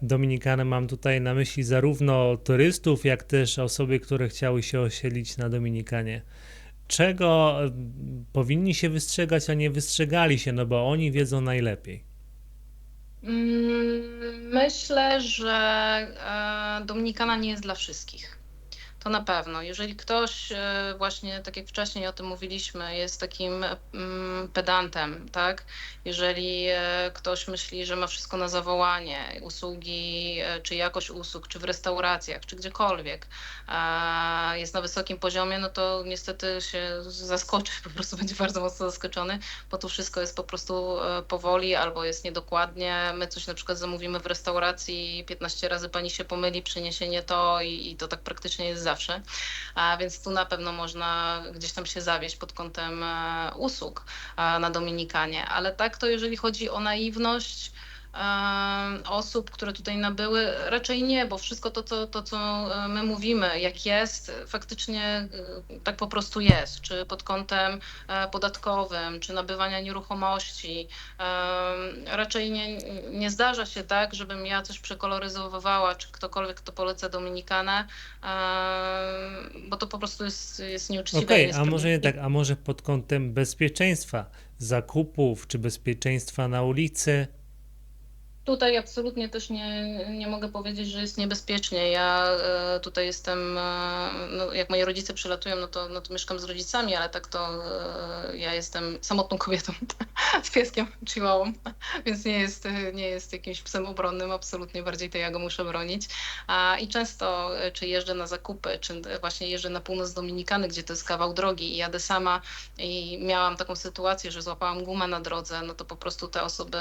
Dominikanę? Mam tutaj na myśli zarówno turystów, jak też osoby, które chciały się osiedlić na Dominikanie. Czego powinni się wystrzegać, a nie wystrzegali się, no bo oni wiedzą najlepiej. Myślę, że Dominikana nie jest dla wszystkich. To na pewno. Jeżeli ktoś właśnie, tak jak wcześniej o tym mówiliśmy, jest takim pedantem, tak? Jeżeli ktoś myśli, że ma wszystko na zawołanie, usługi, czy jakość usług, czy w restauracjach, czy gdziekolwiek, jest na wysokim poziomie, no to niestety się zaskoczy, po prostu będzie bardzo mocno zaskoczony, bo to wszystko jest po prostu powoli albo jest niedokładnie. My coś na przykład zamówimy w restauracji, 15 razy pani się pomyli, przyniesie nie to i to tak praktycznie jest zawsze. A więc tu na pewno można gdzieś tam się zawieść pod kątem usług na Dominikanie. Ale tak to jeżeli chodzi o naiwność osób, które tutaj nabyły, raczej nie, bo wszystko to, co my mówimy, jak jest, faktycznie tak po prostu jest, czy pod kątem podatkowym, czy nabywania nieruchomości. Raczej nie zdarza się tak, żebym ja coś przekoloryzowywała, czy ktokolwiek, kto poleca Dominikanę, bo to po prostu jest nieuczciwe i Okej, a może nie niesprawiedliwe. tak, a może pod kątem bezpieczeństwa zakupów, czy bezpieczeństwa na ulicy? Tutaj absolutnie też nie mogę powiedzieć, że jest niebezpiecznie. Ja tutaj jestem, no, jak moi rodzice przylatują, no to mieszkam z rodzicami, ale tak to ja jestem samotną kobietą z pieskiem chihuahuą, więc nie jest jakimś psem obronnym, absolutnie bardziej to ja go muszę bronić. I często, czy jeżdżę na zakupy, czy właśnie jeżdżę na północ Dominikany, gdzie to jest kawał drogi i jadę sama i miałam taką sytuację, że złapałam gumę na drodze, no to po prostu te osoby,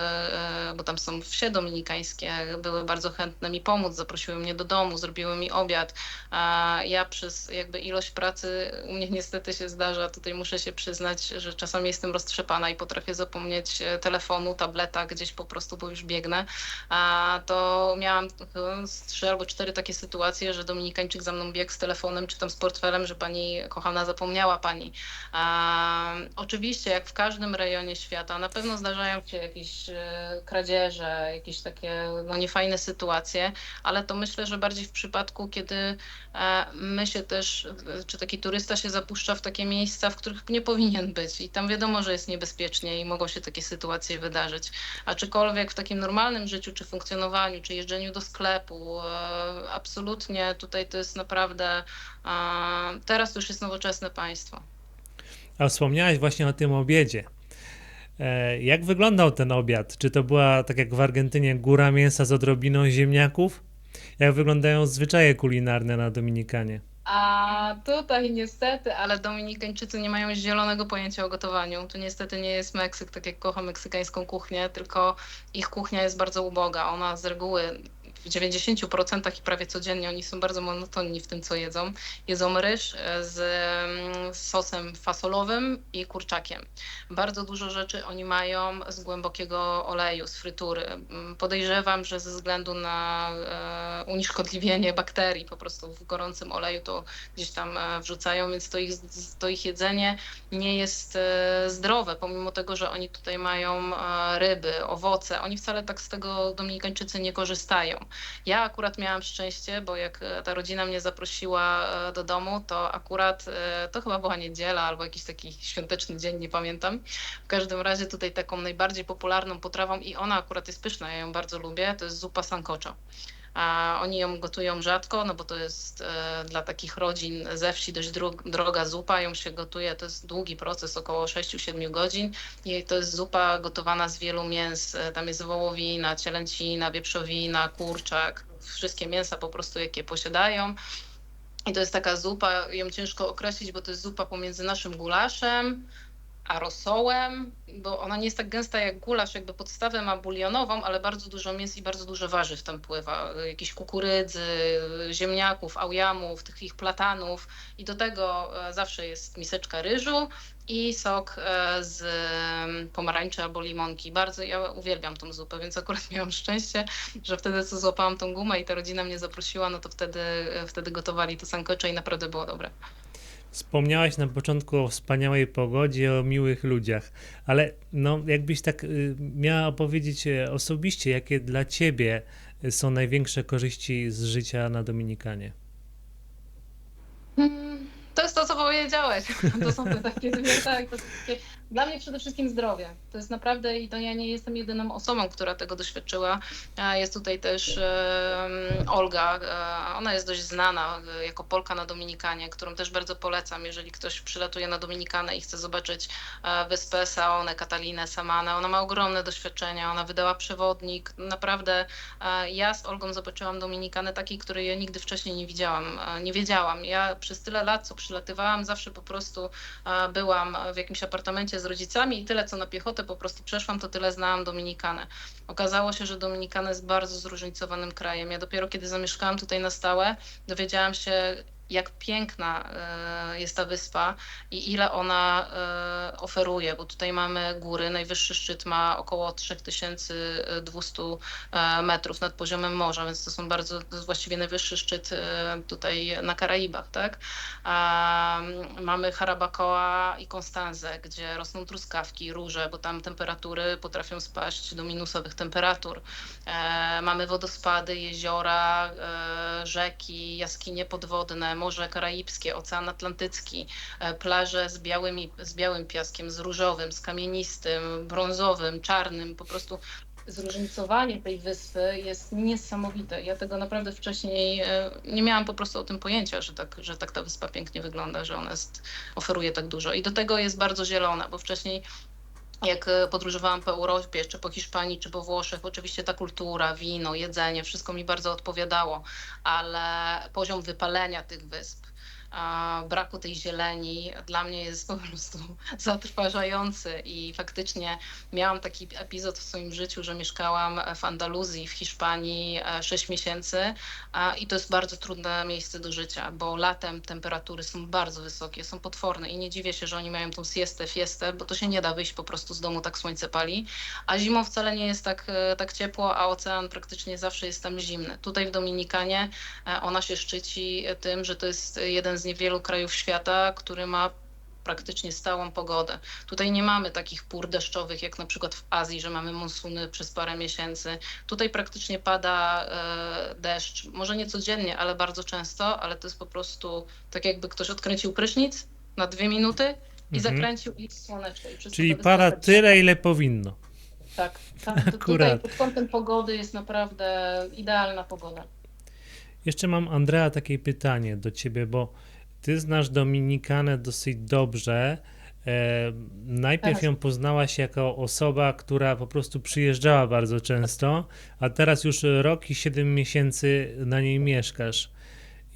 bo tam są wsie dominikańskie, były bardzo chętne mi pomóc, zaprosiły mnie do domu, zrobiły mi obiad. A ja przez jakby ilość pracy, u mnie niestety się zdarza, tutaj muszę się przyznać, że czasami jestem roztrzepana i potrafię zapomnieć telefonu, tableta gdzieś po prostu, bo już biegnę. To miałam chyba z 3 albo 4 takie sytuacje, że Dominikańczyk za mną biegł z telefonem czy tam z portfelem, że pani kochana zapomniała pani. Oczywiście jak w każdym rejonie świata na pewno zdarzają się jakieś kradzieże, jakieś takie no, niefajne sytuacje, ale to myślę, że bardziej w przypadku, kiedy my się też, czy taki turysta się zapuszcza w takie miejsca, w których nie powinien być i tam wiadomo, że jest niebezpiecznie i mogą się takie sytuacje wydarzyć. Aczkolwiek w takim normalnym życiu, czy funkcjonowaniu, czy jeżdżeniu do sklepu, absolutnie tutaj to jest naprawdę, teraz to już jest nowoczesne państwo. A wspomniałeś właśnie o tym obiedzie. Jak wyglądał ten obiad? Czy to była, tak jak w Argentynie, góra mięsa z odrobiną ziemniaków? Jak wyglądają zwyczaje kulinarne na Dominikanie? A tutaj niestety, ale Dominikańczycy nie mają zielonego pojęcia o gotowaniu. To niestety nie jest Meksyk, tak jak kocham meksykańską kuchnię, tylko ich kuchnia jest bardzo uboga. Ona z reguły w 90% i prawie codziennie oni są bardzo monotonni w tym, co jedzą. Jedzą ryż z sosem fasolowym i kurczakiem. Bardzo dużo rzeczy oni mają z głębokiego oleju, z frytury. Podejrzewam, że ze względu na unieszkodliwienie bakterii po prostu w gorącym oleju to gdzieś tam wrzucają, więc to ich jedzenie nie jest zdrowe, pomimo tego, że oni tutaj mają ryby, owoce. Oni wcale tak z tego Dominikańczycy nie korzystają. Ja akurat miałam szczęście, bo jak ta rodzina mnie zaprosiła do domu, to akurat to chyba była niedziela albo jakiś taki świąteczny dzień, nie pamiętam. W każdym razie tutaj taką najbardziej popularną potrawą i ona akurat jest pyszna, ja ją bardzo lubię, to jest zupa sancocho. A oni ją gotują rzadko, no bo to jest dla takich rodzin ze wsi dość droga zupa. Ją się gotuje, to jest długi proces, około 6-7 godzin. I to jest zupa gotowana z wielu mięs. Tam jest wołowina, cielęcina, wieprzowina, kurczak. Wszystkie mięsa po prostu, jakie posiadają. I to jest taka zupa, ją ciężko określić, bo to jest zupa pomiędzy naszym gulaszem a rosołem, bo ona nie jest tak gęsta jak gulasz, jakby podstawę ma bulionową, ale bardzo dużo mięs i bardzo dużo warzyw tam pływa. Jakieś kukurydzy, ziemniaków, aujamów, tych ich platanów i do tego zawsze jest miseczka ryżu i sok z pomarańczy albo limonki. Bardzo ja uwielbiam tą zupę, więc akurat miałam szczęście, że wtedy co złapałam tą gumę i ta rodzina mnie zaprosiła, no to wtedy gotowali to sancocho i naprawdę było dobre. Wspomniałaś na początku o wspaniałej pogodzie, o miłych ludziach, ale no, jakbyś tak miała opowiedzieć osobiście, jakie dla ciebie są największe korzyści z życia na Dominikanie? To jest to, co powiedziałeś. To są te takie dwie, tak, to są takie... Dla mnie przede wszystkim zdrowie. To jest naprawdę, i to ja nie jestem jedyną osobą, która tego doświadczyła. Jest tutaj też Olga. Ona jest dość znana jako Polka na Dominikanie, którą też bardzo polecam, jeżeli ktoś przylatuje na Dominikanę i chce zobaczyć wyspę Saone, Catalinę, Samanę. Ona ma ogromne doświadczenia, ona wydała przewodnik. Naprawdę ja z Olgą zobaczyłam Dominikanę takiej, której ja nigdy wcześniej nie widziałam, nie wiedziałam. Ja przez tyle lat, co przylatywałam, zawsze po prostu byłam w jakimś apartamencie z rodzicami i tyle, co na piechotę po prostu przeszłam, to tyle znałam Dominikanę. Okazało się, że Dominikana jest bardzo zróżnicowanym krajem. Ja dopiero kiedy zamieszkałam tutaj na stałe, dowiedziałam się, jak piękna jest ta wyspa i ile ona oferuje, bo tutaj mamy góry, najwyższy szczyt ma około 3200 metrów nad poziomem morza, więc to jest właściwie najwyższy szczyt tutaj na Karaibach, tak? Mamy Jarabacoa i Constanzę, gdzie rosną truskawki, róże, bo tam temperatury potrafią spaść do minusowych temperatur. Mamy wodospady, jeziora, rzeki, jaskinie podwodne, Morze Karaibskie, Ocean Atlantycki, plaże z białym piaskiem, z różowym, z kamienistym, brązowym, czarnym, po prostu zróżnicowanie tej wyspy jest niesamowite. Ja tego naprawdę wcześniej nie miałam po prostu o tym pojęcia, że tak ta wyspa pięknie wygląda, że ona oferuje tak dużo. I do tego jest bardzo zielona, bo wcześniej jak podróżowałam po Europie, czy po Hiszpanii, czy po Włoszech, oczywiście ta kultura, wino, jedzenie, wszystko mi bardzo odpowiadało, ale poziom wypalenia tych wysp, braku tej zieleni dla mnie jest po prostu zatrważający i faktycznie miałam taki epizod w swoim życiu, że mieszkałam w Andaluzji, w Hiszpanii 6 miesięcy i to jest bardzo trudne miejsce do życia, bo latem temperatury są bardzo wysokie, są potworne i nie dziwię się, że oni mają tą fiestę, bo to się nie da wyjść po prostu z domu, tak słońce pali, a zimą wcale nie jest tak ciepło, a ocean praktycznie zawsze jest tam zimny. Tutaj w Dominikanie ona się szczyci tym, że to jest jeden z niewielu krajów świata, który ma praktycznie stałą pogodę. Tutaj nie mamy takich pór deszczowych jak na przykład w Azji, że mamy monsuny przez parę miesięcy. Tutaj praktycznie pada deszcz, może nie codziennie, ale bardzo często, ale to jest po prostu tak jakby ktoś odkręcił prysznic na 2 minuty i zakręcił i słoneczko. I Czyli pada tyle, ile powinno. Tak, tutaj pod kątem pogody jest naprawdę idealna pogoda. Jeszcze mam, Andrea, takie pytanie do ciebie, bo ty znasz Dominikanę dosyć dobrze. Najpierw ją poznałaś jako osoba, która po prostu przyjeżdżała bardzo często, a teraz już rok i 7 miesięcy na niej mieszkasz.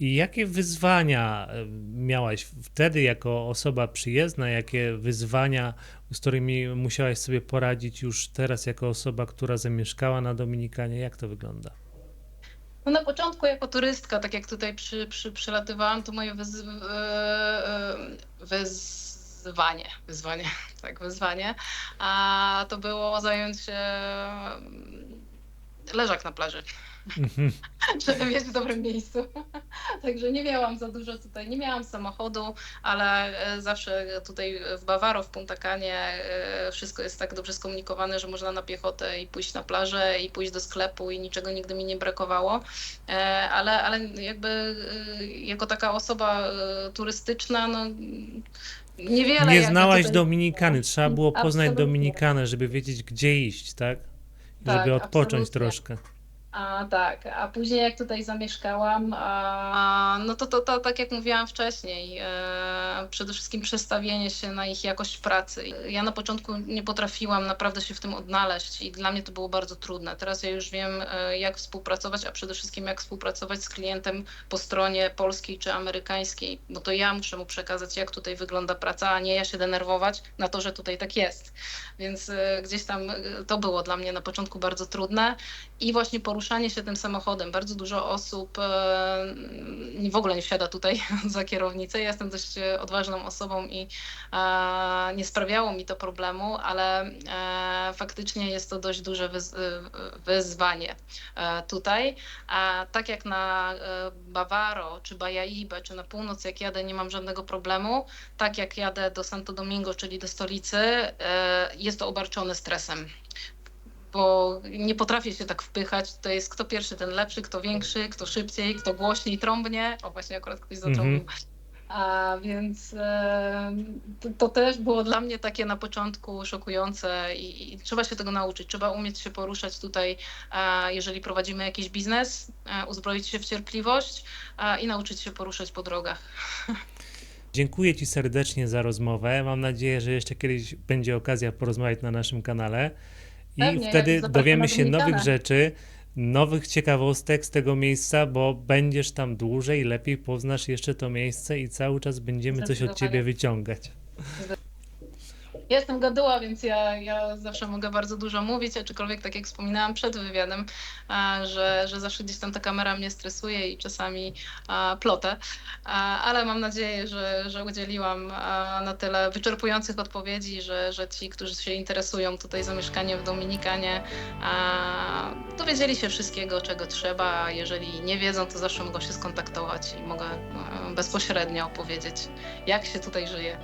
I jakie wyzwania miałaś wtedy jako osoba przyjezdna, jakie wyzwania, z którymi musiałaś sobie poradzić już teraz jako osoba, która zamieszkała na Dominikanie? Jak to wygląda? No na początku jako turystka, tak jak tutaj przylatywałam, to moje wyzwanie, tak, wyzwanie, a to było zająć się leżak na plaży, Mhm. żeby mieć w dobrym miejscu. Także nie miałam za dużo tutaj, nie miałam samochodu, ale zawsze tutaj w Bawaro, w Punta Canie wszystko jest tak dobrze skomunikowane, że można na piechotę i pójść na plażę i pójść do sklepu i niczego nigdy mi nie brakowało. Ale jakby jako taka osoba turystyczna, no niewiele Nie jakby znałaś tutaj. Dominikany, trzeba było poznać Absolutnie. Dominikanę, żeby wiedzieć, gdzie iść, tak? I żeby Tak, odpocząć absolutnie. troszkę. A tak, a później jak tutaj zamieszkałam, no to tak jak mówiłam wcześniej, przede wszystkim przestawienie się na ich jakość pracy. Ja na początku nie potrafiłam naprawdę się w tym odnaleźć i dla mnie to było bardzo trudne. Teraz ja już wiem, jak współpracować, a przede wszystkim jak współpracować z klientem po stronie polskiej czy amerykańskiej, bo to ja muszę mu przekazać, jak tutaj wygląda praca, a nie ja się denerwować na to, że tutaj tak jest. Więc gdzieś tam to było dla mnie na początku bardzo trudne. I właśnie poruszanie się tym samochodem. Bardzo dużo osób w ogóle nie wsiada tutaj za kierownicę. Ja jestem dość odważną osobą i nie sprawiało mi to problemu, ale faktycznie jest to dość duże wyzwanie tutaj. A tak jak na Bavaro, czy Bajaibę, czy na północ, jak jadę, nie mam żadnego problemu. Tak jak jadę do Santo Domingo, czyli do stolicy, jest to obarczone stresem, bo nie potrafię się tak wpychać. To jest kto pierwszy, ten lepszy, kto większy, kto szybciej, kto głośniej trąbnie. O, właśnie akurat ktoś Mhm. zatrąbił. A więc to też było dla mnie takie na początku szokujące i trzeba się tego nauczyć. Trzeba umieć się poruszać tutaj, jeżeli prowadzimy jakiś biznes, uzbroić się w cierpliwość i nauczyć się poruszać po drogach. Dziękuję Ci serdecznie za rozmowę. Mam nadzieję, że jeszcze kiedyś będzie okazja porozmawiać na naszym kanale i Pewnie, jak wtedy zapraszam dowiemy na się nowych Dominikanę. rzeczy, nowych ciekawostek z tego miejsca, bo będziesz tam dłużej, lepiej poznasz jeszcze to miejsce i cały czas będziemy coś od Ciebie Zdecydowanie. wyciągać. Ja jestem gaduła, więc ja zawsze mogę bardzo dużo mówić, aczkolwiek tak jak wspominałam przed wywiadem, że zawsze gdzieś tam ta kamera mnie stresuje i czasami plotę, ale mam nadzieję, że udzieliłam na tyle wyczerpujących odpowiedzi, że ci, którzy się interesują tutaj zamieszkaniem w Dominikanie, dowiedzieli się wszystkiego, czego trzeba. Jeżeli nie wiedzą, to zawsze mogą się skontaktować i mogę bezpośrednio opowiedzieć, jak się tutaj żyje.